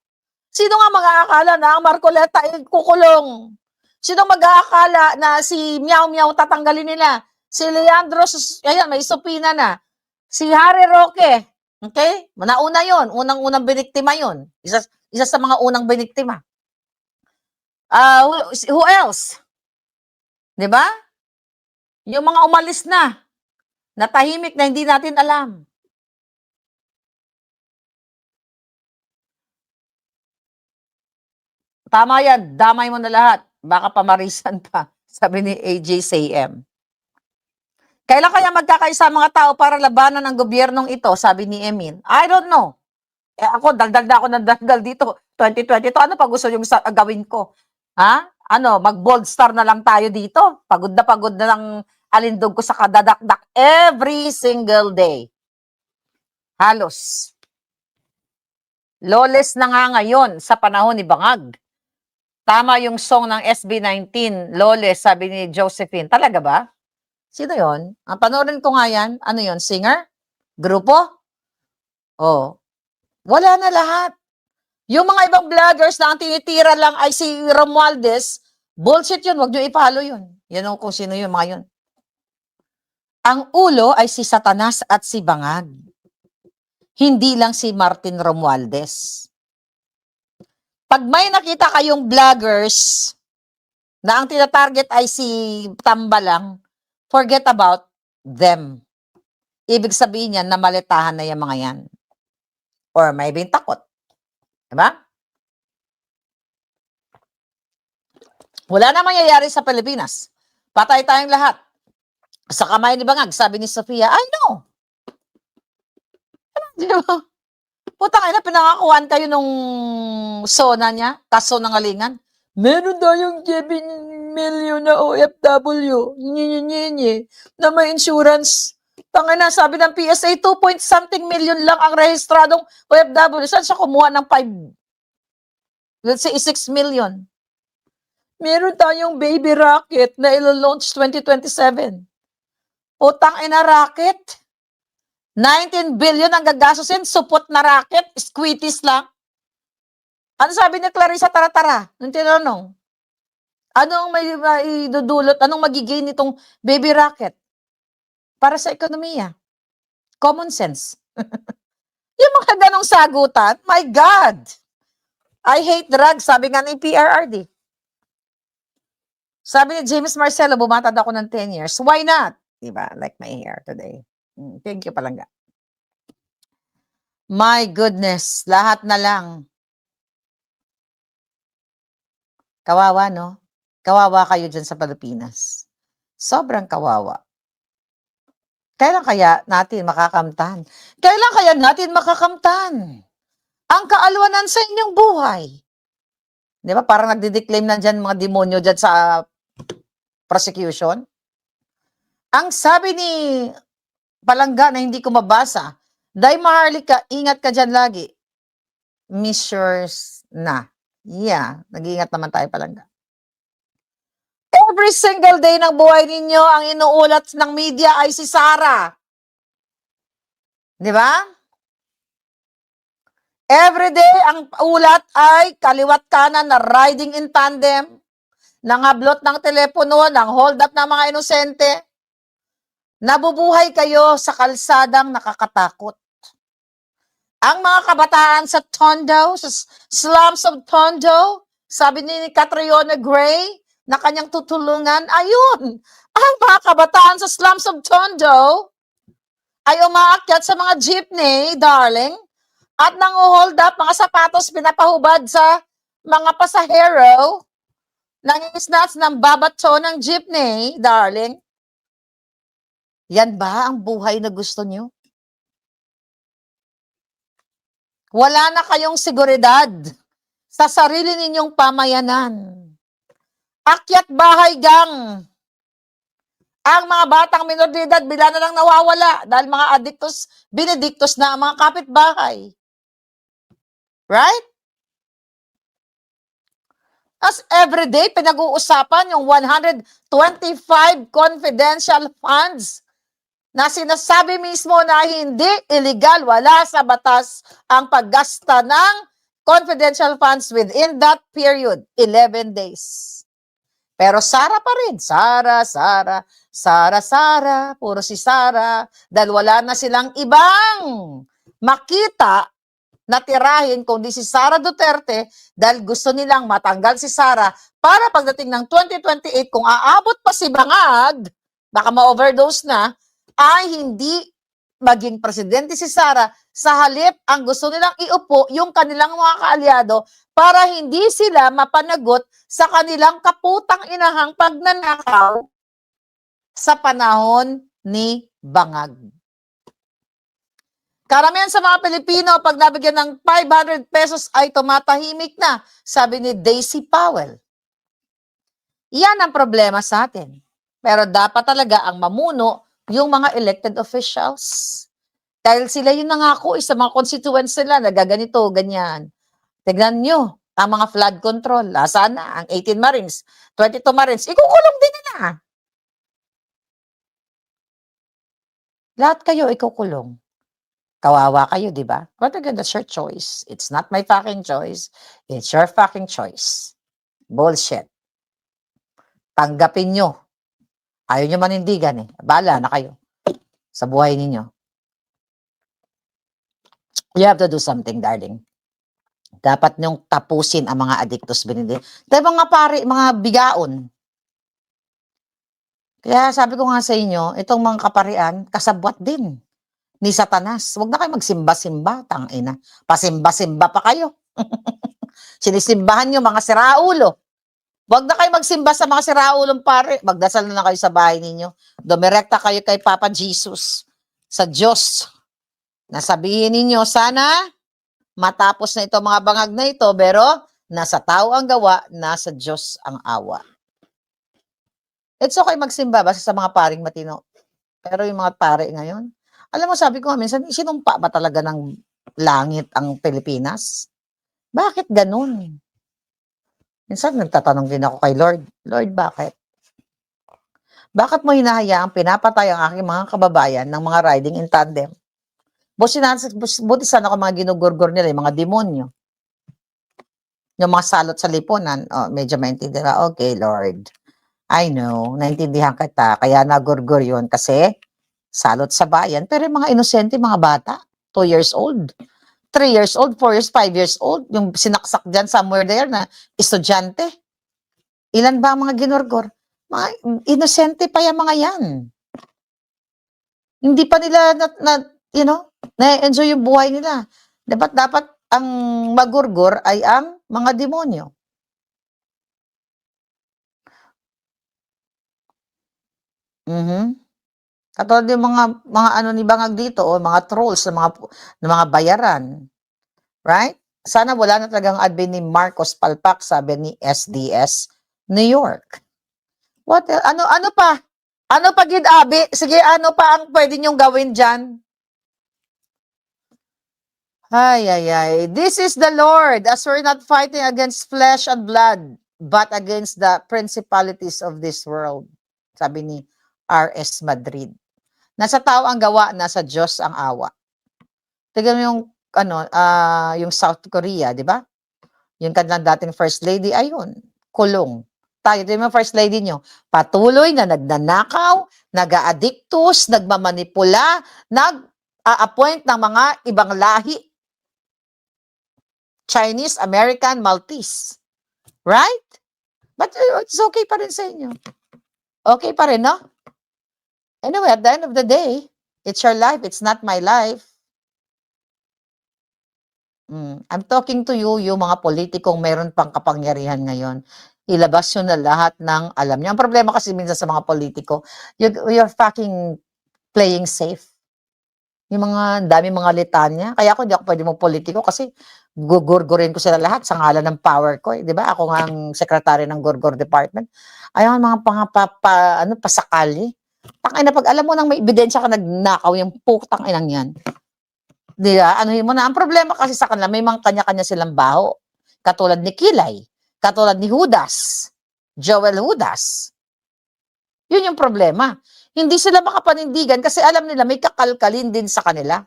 Sino nga mag-aakala na ang Marcoleta ay kukulong? Sino mag-aakala na si Miao Miao tatanggalin nila? Si Leandro, ayan, may supina na. Si Harry Roque, okay? Nauna yon, unang-unang biniktima yon. Isa sa mga unang biniktima. Who else? 'Di ba? Yung mga umalis na tahimik na hindi natin alam. Tama yan, damay mo na lahat. Baka pamarisan pa, sabi ni AJ Sayem. Kailan kaya magkakaisa mga tao para labanan ang gobyernong ito, sabi ni Emin. I don't know. Ako, dagdag na ako ng dagdag dito. 2022, ano pa gusto yung gawin ko? Ha? Mag-bold star na lang tayo dito. Pagod na lang alindog ko sa kadadakdak every single day. Halos. Lawless na nga ngayon sa panahon ni Bangag. Tama yung song ng SB19, Lawless, sabi ni Josephine. Talaga ba? Sino yon? Ang panoorin ko nga yan. Ano yon? Singer? Grupo? Oh. Wala na lahat. Yung mga ibang vloggers na ang tinitira lang ay si Romualdez, bullshit yun. Huwag nyo i-follow yun. Yan kung sino yun, mga yun. Ang ulo ay si Satanas at si Bangag. Hindi lang si Martin Romualdez. Pag may nakita kayong vloggers na ang tinatarget ay si Tamba lang, forget about them. Ibig sabihin yan na malitahan na yung mga yan. Or maybe takot. Diba? Wala na mangyayari sa Pilipinas. Patay tayong lahat. Sa kamay ni Bangag, sabi ni Sofia, I know. Diba? Putang ina, pinangakuan kayo nung SONA niya, kaso ng alingan. Meron tayong 7 million na OFW, na may insurance. Tangina, sabi ng PSA, 2 point something million lang ang rehistradong OFW. Saan siya kumuha ng 5? Let's say 6 million. Meron tayong baby rocket na ilo-launch 2027. Putang ina, rocket. 19 billion ang gagastusin, supot na rocket, squeeties lang. Ano sabi ni Clarissa Taratara? Nung tinanong, anong may idudulot, anong magigain nitong baby rocket? Para sa ekonomiya. Common sense. Yung mga ganong sagutan, my God! I hate drugs, sabi nga ng PRRD. Sabi ni James Marcelo, bumatad ako ng 10 years. Why not? Diba? Like my hair today. Thank you, Palangga. My goodness, lahat na lang. Kawawa, no? Kawawa kayo dyan sa Pilipinas. Sobrang kawawa. Kailan kaya natin makakamtan? Kailan kaya natin makakamtan ang kaalwanan sa inyong buhay? Di ba? Parang nagdi-declaim na dyan mga demonyo dyan sa prosecution. Ang sabi ni Palangga na hindi ko mabasa, Day Maharlika, ingat ka dyan lagi. Measures na. Yeah, nag-iingat naman tayo, Palangga. Every single day ng buhay ninyo, ang inuulat ng media ay si Sara. Di ba? Every day, ang ulat ay kaliwat kanan na riding in tandem, nangablot ng telepono, ng hold up ng mga inosente. Nabubuhay kayo sa kalsadang nakakatakot. Ang mga kabataan sa Tondo, sa slums of Tondo, sabi ni Catriona Gray na kanyang tutulungan, ayun, ang mga kabataan sa slums of Tondo ay umaakyat sa mga jeepney, darling, at nanguhold up mga sapatos pinapahubad sa mga pasahero, nangingisnats ng babato ng jeepney, darling. Yan ba ang buhay na gusto nyo? Wala na kayong seguridad sa sarili ninyong pamayanan. Akyat bahay gang. Ang mga batang minor de edad bila na lang nawawala dahil mga adiktos, binediktos na ang mga kapitbahay. Right? As everyday, pinag-uusapan yung 125 confidential funds na sinasabi mismo na hindi illegal, wala sa batas ang paggasta ng confidential funds within that period, 11 days. Pero Sara pa rin, Sara, puro si Sara, dahil wala na silang ibang makita na tirahin kundi si Sara Duterte dahil gusto nilang matanggal si Sara para pagdating ng 2028, kung aabot pa si Bangag, baka ma-overdose na, ay hindi maging presidente si Sara. Sa halip, ang gusto nilang iupo yung kanilang mga kaalyado para hindi sila mapanagot sa kanilang kaputang inahang pagnanakaw sa panahon ni Bangag. Karamihan sa mga Pilipino, pag nabigyan ng 500 pesos ay tumatahimik na, sabi ni Daisy Powell. Yan ang problema sa atin. Pero dapat talaga ang mamuno yung mga elected officials. Dahil sila yung nangako sa mga constituents nila na gaganito, ganyan. Tignan nyo, ang mga flood control. Saan na? Ang 18 Marines, 22 Marines, ikukulong din nila. Lahat kayo ikukulong. Kawawa kayo, di ba? But again, that's your choice. It's not my fucking choice. It's your fucking choice. Bullshit. Tanggapin nyo. Ayaw nyo manindigan eh. Bahala na kayo sa buhay ninyo. You have to do something, darling. Dapat nyong tapusin ang mga adiktos binili. Dahil mga pare, mga bigaon. Kaya sabi ko nga sa inyo, itong mga kaparian, kasabwat din ni Satanas. Huwag na kayo magsimba-simba, tangina. Pasimba-simba pa kayo. Sinisimbahan nyo mga siraulo. Huwag na kayo magsimba sa mga siraulong pare. Magdasal na kayo sa bahay ninyo. Dumirekta kayo kay Papa Jesus, sa Diyos. Nasabihin ninyo, sana matapos na ito mga bangag na ito, pero nasa tao ang gawa, nasa Diyos ang awa. It's okay magsimba basta sa mga paring matino. Pero yung mga pare ngayon, alam mo, sabi ko nga minsan, sinumpa ba talaga ng langit ang Pilipinas? Bakit ganun? Minsan nagtatanong din ako kay Lord, Lord, bakit? Bakit mo hinahayaang pinapatay ang aking mga kababayan ng mga riding in tandem? Buti sana ako mga ginugurgur nila, yung mga demonyo. Yung mga salot sa lipunan, medyo maintindihan. Okay, Lord. I know, naintindihan kita, kaya nagurgur yun kasi salot sa bayan. Pero yung mga inosente, mga bata, 2 years old, 3 years old, 4 years, 5 years old, yung sinaksak dyan somewhere there na estudyante. Ilan ba ang mga ginurgur? Mga inosente pa yung mga yan. Hindi pa nila, na-enjoy yung buhay nila. Dapat ang magurgur ay ang mga demonyo. Katulad yung mga ano ni Bangag dito, o mga trolls na mga bayaran. Right? Sana wala na talagang admin ni Marcos Palpak, sabi ni SDS New York. What else? Ano pa? Ano pa gid abi? Sige, ano pa ang pwede nyong gawin dyan? Ay. This is the Lord, as we're not fighting against flesh and blood, but against the principalities of this world. Sabi ni R.S. Madrid. Nasa tao ang gawa, nasa Diyos ang awa. Tignan mo yung yung South Korea, di ba? Yung kanilang dating first lady, ayun, kulong. Tayo, di ba first lady nyo? Patuloy na nagnanakaw, nag-addictus, nagmamanipula, nag-a-appoint ng mga ibang lahi Chinese, American, Maltese. Right? But it's okay pa rin sa inyo. Okay pa rin, no? Anyway, at the end of the day, it's your life. It's not my life. I'm talking to you, yung mga politikong meron pang kapangyarihan ngayon. Ilabas nyo na lahat ng alam niyo. Ang problema kasi minsan sa mga politiko, you're fucking playing safe. Yung mga dami mga litanya. Kaya ako hindi ako pwede politiko kasi gugurgurin ko sila lahat sa ngalan ng power ko. Di ba? Ako nga ang secretary ng Gurgur Department. Ayaw mga pasakali. Tangay na pag alam mo nang may ebidensya ka nagnakaw yung putang inang yan. Di ba? Anuhin mo na. Ang problema kasi sa kanila, may mga kanya-kanya silang baho. Katulad ni Kilay. Katulad ni Judas. Joel Judas. Yun yung problema. Hindi sila makapanindigan kasi alam nila may kakalkalin din sa kanila.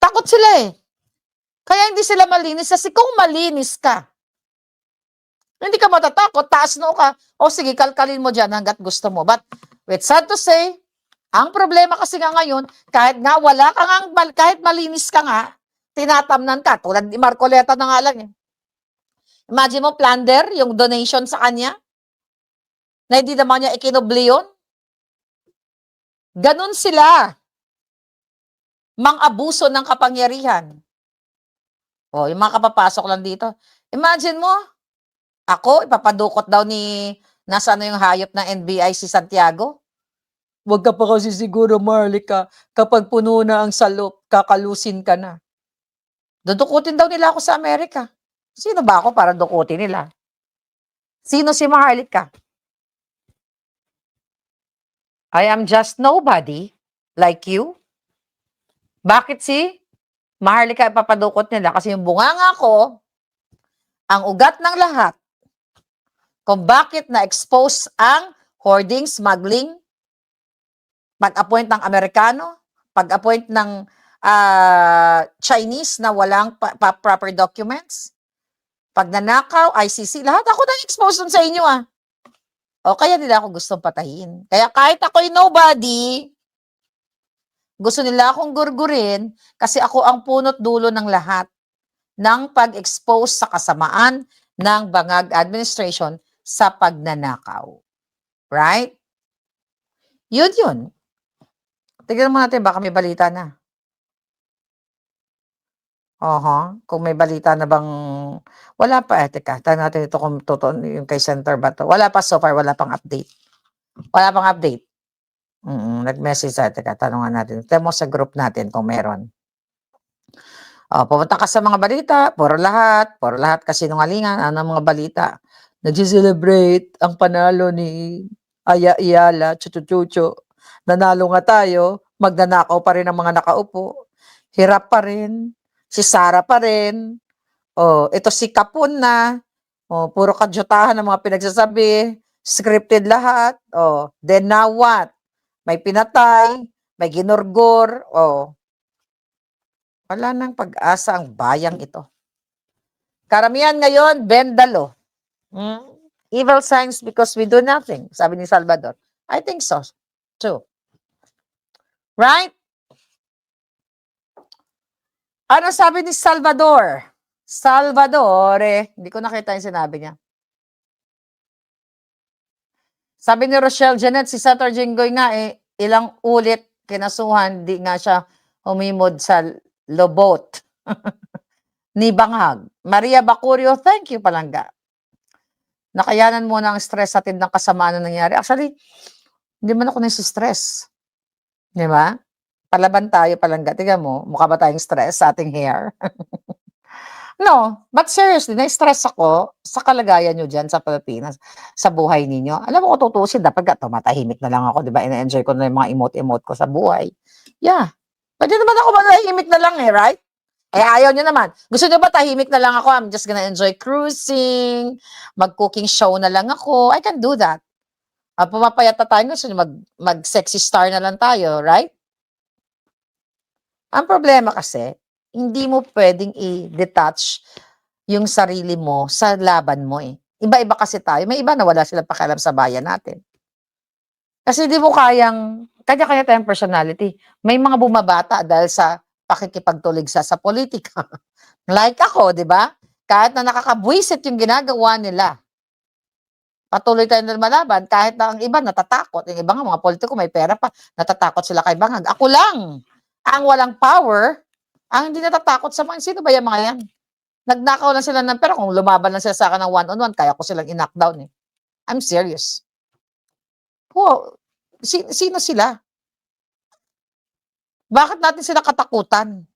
Takot sila eh. Kaya hindi sila malinis kasi kung malinis ka, hindi ka matatakot, taas noo ka, o sige, kalkalin mo dyan hanggat gusto mo. But, with sad to say, ang problema kasi nga ngayon, kahit nga wala ka nga, kahit malinis ka nga, tinatamnan ka. Tulad ni Marcoleta na nga lang eh. Imagine mo, plunder, yung donation sa kanya, na hindi naman niya ikinubli yun. Ganon sila. Mang-abuso ng kapangyarihan. O, yung mga kapapasok lang dito. Imagine mo, ako, ipapadukot daw ni, nasa ano yung hayop ng NBI si Santiago. Huwag ka pa kasi siguro, Marlica, kapag puno na ang salop, kakalusin ka na. Dudukutin daw nila ako sa Amerika. Sino ba ako para dukutin nila? Sino si Marlica? I am just nobody, like you. Bakit si Marlica ipapadukot nila? Kasi yung bunganga ko, ang ugat ng lahat, kung bakit na-expose ang hoarding, smuggling, pag-appoint ng Amerikano, pag-appoint ng Chinese na walang proper documents, pag nanakaw, ICC, lahat ako na-expose dun sa inyo ah. O kaya nila ako gustong patayin. Kaya kahit ako'y nobody, gusto nila akong gurgurin kasi ako ang punot dulo ng lahat ng pag-expose sa kasamaan ng Bangag administration sa pagnanakaw. Right? Yun. Tignan mo natin, baka may balita na. Kung may balita na bang, wala pa teka, tayo natin ito kung totoo yung kay Center ba to. Wala pa so far, wala pang update. Wala pang update. Nag-message tayo, teka, tanungan natin. Tignan mo sa group natin kung meron. Pumunta ka sa mga balita, puro lahat kasi nungalingan, mga balita. Nag-celebrate ang panalo ni Aya Iyala, Chucho. Nanalo nga tayo, magnanakaw pa rin ang mga nakaupo. Hirap pa rin. Si Sara pa rin. Ito si Kapun na. Puro kadyutahan ng mga pinagsasabi. Scripted lahat. Then now what? May pinatay, may ginurgur. Wala nang pag-asa ang bayang ito. Karamihan ngayon, bendalo. Evil signs because we do nothing. Sabi ni Salvador. I think so. True. Right? Ano sabi ni Salvador? Hindi ko nakita yung sinabi niya. Sabi ni Rochelle Janet, si Senator Jinggoy nga ilang ulit kinasuhan, di nga siya humimod sa lobot ni Banghag. Maria Bacurio, thank you palangga. Nakayanan mo ng stress atid ng kasamaan na nangyari. Actually, hindi man ako nasi-stress. Di ba? Palaban tayo palangga. Tingnan mo, mukha ba tayong stress sa ating hair? No, but seriously, na-stress ako sa kalagayan nyo dyan sa Pilipinas, sa buhay ninyo. Alam mo ko tutusin, dapat tumatahimik na lang ako, di ba? Ina-enjoy ko na yung mga emote-emote ko sa buhay. Yeah. Pwede naman ako matahimik na lang right? Ayaw nyo naman. Gusto nyo ba tahimik na lang ako? I'm just gonna enjoy cruising, mag-cooking show na lang ako. I can do that. Pumapayat na tayo, gusto nyo mag-sexy star na lang tayo, right? Ang problema kasi, hindi mo pwedeng i-detach yung sarili mo sa laban mo Iba-iba kasi tayo. May iba na wala silang pakialam sa bayan natin. Kasi di mo kayang, kanya-kanya tayong personality. May mga bumabata dahil sa pakikipagtuligsa sa politika. Like ako, 'di ba? Kahit na nakakabwisit yung ginagawa nila, patuloy tayong lumalaban kahit na ang iba natatakot. Yung iba nga mga politiko may pera pa, natatakot sila kay Bangag. Ako lang ang walang power, ang hindi natatakot sa mga sino ba yung mga yan? Nagnakaw lang sila ng pera, kung lumaban lang sila sa akin ng one-on-one, kaya ko silang i-knockdown eh. I'm serious. Sino sila? Bakit natin sila katakutan?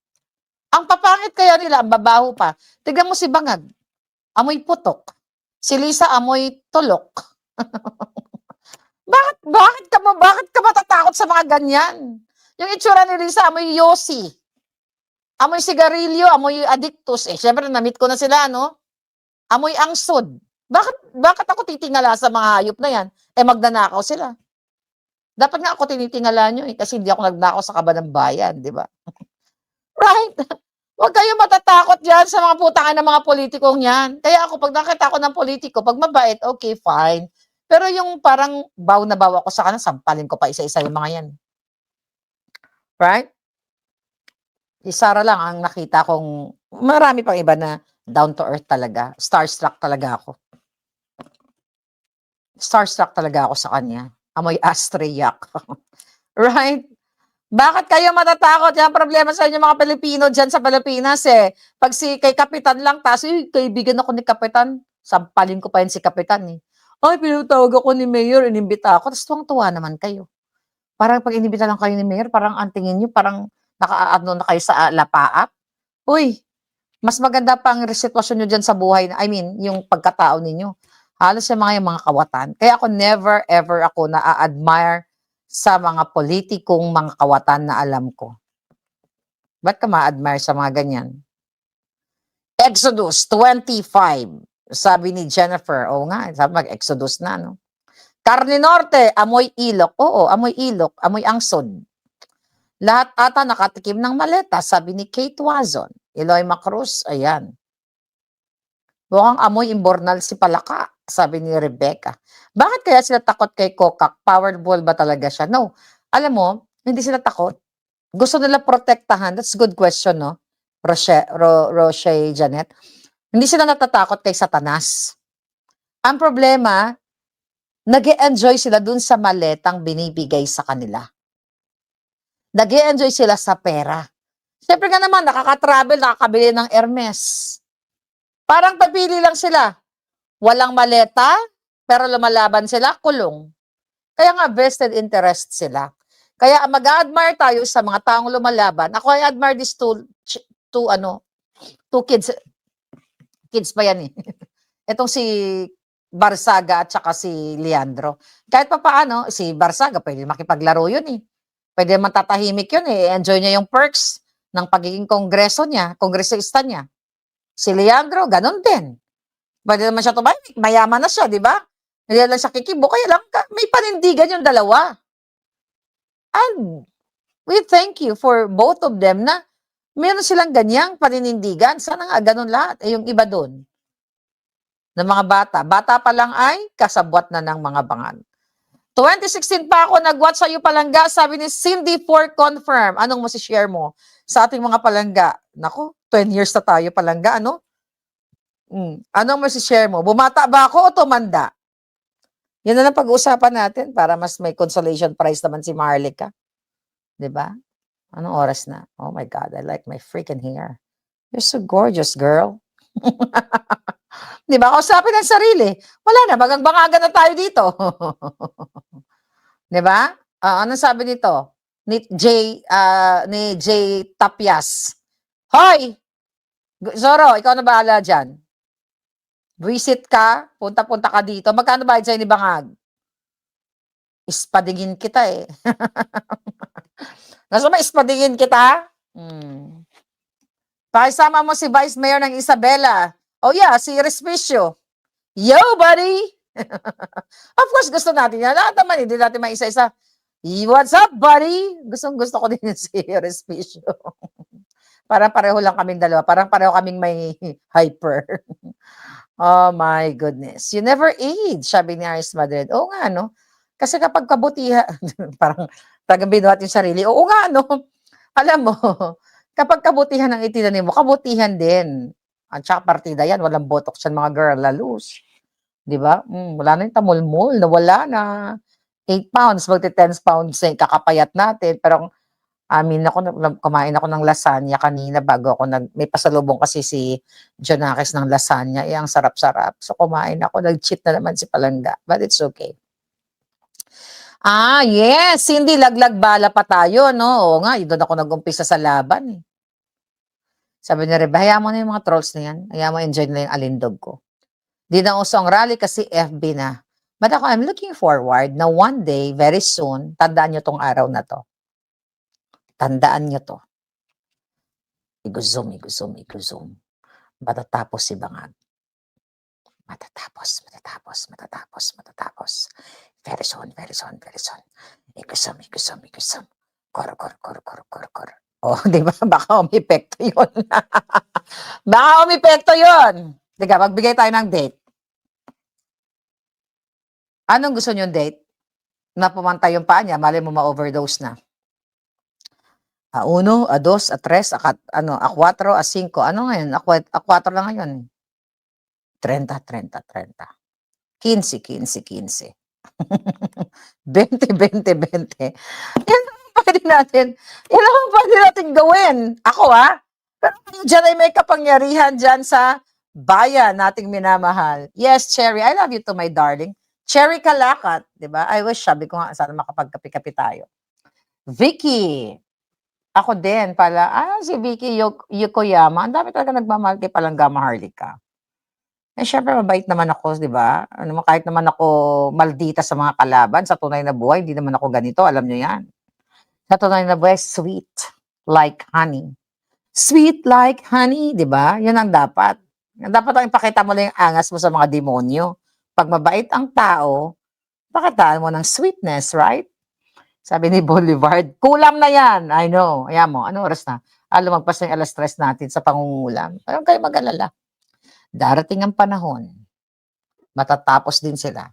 Ang papangit kaya nila, ang babaho pa. Tignan mo si Bangag, amoy putok. Si Lisa, amoy tulok. Bakit ka matatakot sa mga ganyan? Yung itsura ni Lisa, amoy yosi. Amoy sigarilyo, amoy addictus. Syempre, na-meet ko na sila, no? Amoy angsod. Bakit ako titingala sa mga hayop na yan? Magnanakaw sila. Dapat nga ako tinitingala nyo kasi hindi ako nagnakaw sa Kabanang Bayan, di ba? Right? Huwag kayong matatakot dyan sa mga putangan ng mga politikong yan. Kaya ako, pag nakita ako ng politiko, pag mabait, okay, fine. Pero yung parang baw na baw ako sa kanila, sampalin ko pa isa-isa yung mga yan. Right? Si Sarah lang ang nakita kong, marami pang iba na down to earth talaga. Starstruck talaga ako. Starstruck talaga ako sa kanya. Amoy ashtray yak. Right? Bakit kayo matatakot? Yan problema sa inyo mga Pilipino dyan sa Pilipinas eh. Pag kay Kapitan lang, tapos kaibigan ako ni Kapitan, sampalin ko pa yun si Kapitan eh. Ay, pinatawag ako ni Mayor, inimbita ako, tapos tuwang-tuwa naman kayo. Parang pag inimbita lang kayo ni Mayor, parang ang tingin nyo, parang nakaano na kayo sa lapaap. Uy, mas maganda pa ang sitwasyon nyo dyan sa buhay, I mean, yung pagkatao ninyo. Halos yung mga kawatan. Kaya ako never ever ako na-admire sa mga politikong mga kawatan na alam ko. Ba't ka ma-admire sa mga ganyan? Exodus 25, sabi ni Jennifer. Oo nga, sabi mag-Exodus na, no? Carne Norte, amoy ilok. Oo, amoy ilok, amoy angsod. Lahat ata nakatikim ng maleta, sabi ni Kate Wazon. Eloy Macruz, ayan. Mukhang amoy imbornal si Palaka, sabi ni Rebecca. Bakit kaya sila takot kay Kokak? Powerball ba talaga siya? No. Alam mo, hindi sila takot. Gusto nila protektahan. That's a good question, no? Roche Janet. Hindi sila natatakot kay Satanas. Ang problema, nag-e-enjoy sila dun sa maletang binibigay sa kanila. Nag-e-enjoy sila sa pera. Siyempre nga naman, nakaka-travel, nakakabili ng Hermes. Parang papili lang sila. Walang maleta, pero lumalaban sila, kulong. Kaya nga, vested interest sila. Kaya mag-admire tayo sa mga taong lumalaban. Ako ay admire these two kids. Kids pa yan eh. Itong si Barsaga at saka si Leandro. Kahit pa paano, si Barsaga, pwede makipaglaro yun eh. Pwede matatahimik yun eh. Enjoy niya yung perks ng pagiging kongresista niya. Si Leandro, ganun din. Pwede naman siya tumahimik, mayaman na siya, di ba? Hindi lang siya kikibo, kaya lang may panindigan yung dalawa. And we thank you for both of them na meron silang ganyang paninindigan. Sana nga ganun lahat. Yung iba doon, ng mga bata. Bata pa lang ay kasabwat na ng mga bangan. 2016 pa ako nag-watch sa iyo palangga, sabi ni Cindy for confirm. Anong masishare mo sa ating mga palangga? Naku, 10 years na tayo palangga, ano? Anong masishare mo? Bumata ba ako o tumanda? Yan na lang pag-uusapan natin para mas may consolation prize naman si Marlica. Diba? Anong oras na? Oh my God, I like my freaking hair. You're so gorgeous, girl. Diba? Kausapin ang sarili. Wala na, bagang-bangagan na tayo dito. Diba? Anong sabi nito? Ni J Tapias. Hoy! Zoro, ikaw na bahala dyan. Visit ka, punta-punta ka dito. Magkano ba sa'yo ni Bangag? Ispadingin kita eh. Nasa ba ispadingin kita? Pakisama mo si Vice Mayor ng Isabela. Oh yeah, si Respicio. Yo, buddy! Of course, gusto natin yan. Lahat naman, hindi natin maisa-isa. What's up, buddy? Gusto ko din si Respicio. Parang pareho lang kaming dalawa. Parang pareho kaming may hyper. Oh my goodness. You never age, sabi ni Aris Madrid. Oo nga, no? Kasi kapag kabutihan, parang tagang binuhat yung sarili. Oo nga, no? Alam mo, Kapag kabutihan ang itinanim mo, kabutihan din. At saka partida yan, walang botox yan mga girl, lalus. 'Di ba? Wala na yung tamulmol, nawala na. 8 pounds, magte 10 pounds na yung kakapayat natin. Pero amin ako, kumain ako ng lasagna kanina bago ako may pasalubong kasi si Jonakis ng lasagna. Eh, ang sarap-sarap. So, kumain ako. Nag-cheat na naman si Palangga. But it's okay. Yes. Hindi laglag bala pa tayo, no? Oo nga, doon ako nag-umpisa sa laban. Eh. Sabi ni Rebe, hayaan mo na yung mga trolls na yan. Hayaan mo, enjoy na yung alindog ko. Di na uso ang rally kasi FB na. But ako, I'm looking forward na one day, very soon, tandaan nyo tong araw na to. Tandaan nyo to. Iguzum. Matatapos si Bangag. Matatapos. Very soon. Iguzum. Kor. Oh, di ba? Baka umipekto yun. Baka umipekto yun. Diga, magbigay tayo ng date. Anong gusto nyo date? Na pumantay yung paa niya, mali mo ma-overdose na. A1, A2, A3, A4, A5. Ano ngayon? A4 lang ngayon. 30. 15. 20. Yan ang pwede natin gawin. Ako pero dyan ay may kapangyarihan dyan sa bayan nating minamahal. Yes, Cherry, I love you to my darling. Cherry Kalakat, di ba? I wish, sabi ko nga, sana makapagkapi-kapi tayo. Vicky, ako din pala, si Vicky Yokoyama, ang dami talaga nagmamahal kay Palangga Maharlika. Eh, syempre, mabait naman ako, di ba? Kahit naman ako maldita sa mga kalaban, sa tunay na buhay, hindi naman ako ganito, alam nyo yan. Sa tunay na buhay, sweet like honey. Sweet like honey, di ba? Yan ang dapat. Dapat ang ipakita mo lang yung angas mo sa mga demonyo. Pag mabait ang tao, pakitaan mo ng sweetness, right? Sabi ni Boulevard, kulam na yan. I know. Ayan mo, ano oras na? Lumagpas na yung alas 3 natin sa pangungulam. Ayun kayo mag-alala. Darating ang panahon, matatapos din sila.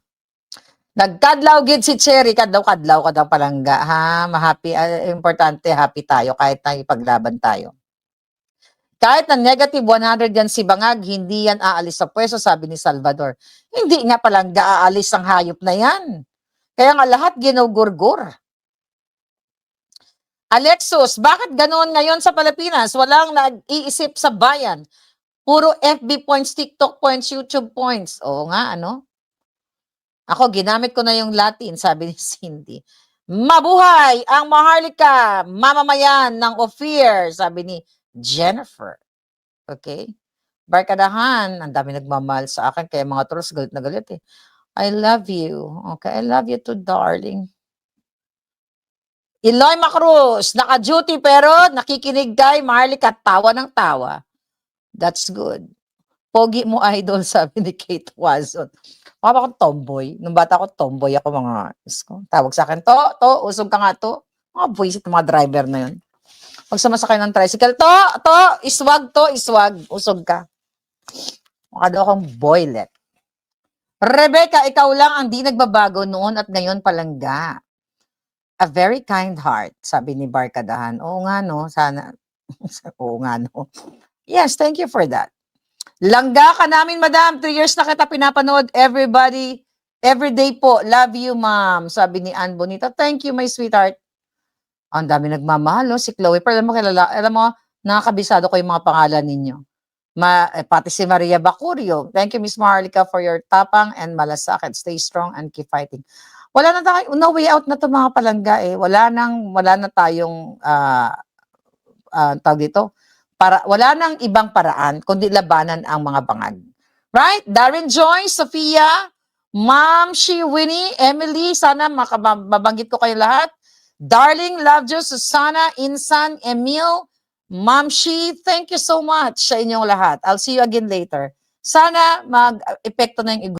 Nagkadlaw gid si Cherry, kadlaw ka daw Palangga, ha? Happy, importante, happy tayo kahit na ipaglaban tayo. Kahit na negative 100 yan si Bangag, hindi yan aalis sa pwesto, sabi ni Salvador. Hindi nga Palangga aalis ang hayop na yan. Kaya nga lahat ginugurgur. Alexus, bakit ganoon ngayon sa Pilipinas? Walang nag-iisip sa bayan. Puro FB points, TikTok points, YouTube points. Oo nga, ano? Ako, ginamit ko na yung Latin, sabi ni Cindy. Mabuhay ang Maharlika, mamamayan ng Ophir, sabi ni Jennifer. Okay? Barkadahan, ang dami nagmamahal sa akin, kaya mga trolls galit na galit eh. I love you. Okay, I love you too, darling. Eloy Macruz, naka-duty pero nakikinig kay Maharlika, tawa ng tawa. That's good. Pogi mo, idol, sabi ni Kate Wazon. Mukha akong tomboy. Nung bata ako, tomboy ako mga, tawag sa akin, usog ka nga to. Mga buwisit, mga driver na yun. Pag sumasakay ng tricycle, iswag, usog ka. Mukha daw akong boylet. Rebecca, ikaw lang ang di nagbabago noon at ngayon Palangga. A very kind heart, sabi ni Barkadahan. Oo nga, no? Sana. Oo nga, no? Yes, thank you for that. Langga ka namin, madam. 3 years na kita pinapanood. Everybody, everyday po. Love you, ma'am. Sabi ni Ann Bonita. Thank you, my sweetheart. Ang dami nagmamahal, no? Si Chloe. Pero alam mo, nakakabisado ko yung mga pangalan ninyo. Pati si Maria Bacurio. Thank you, Miss Maharlika, for your tapang and malasakit. Stay strong and keep fighting. Wala na tayo, no way out na to mga Palangga eh. Wala na tayong tawag dito. Wala nang ibang paraan kundi labanan ang mga bangag. Right? Darren Joy, Sophia, Ma'am Shi, Winnie, Emily, sana mabanggit ko kayo lahat. Darling, love you, Susana, Insan, Emil, Ma'am Shi, thank you so much sa inyong lahat. I'll see you again later. Sana mag-epekto na yung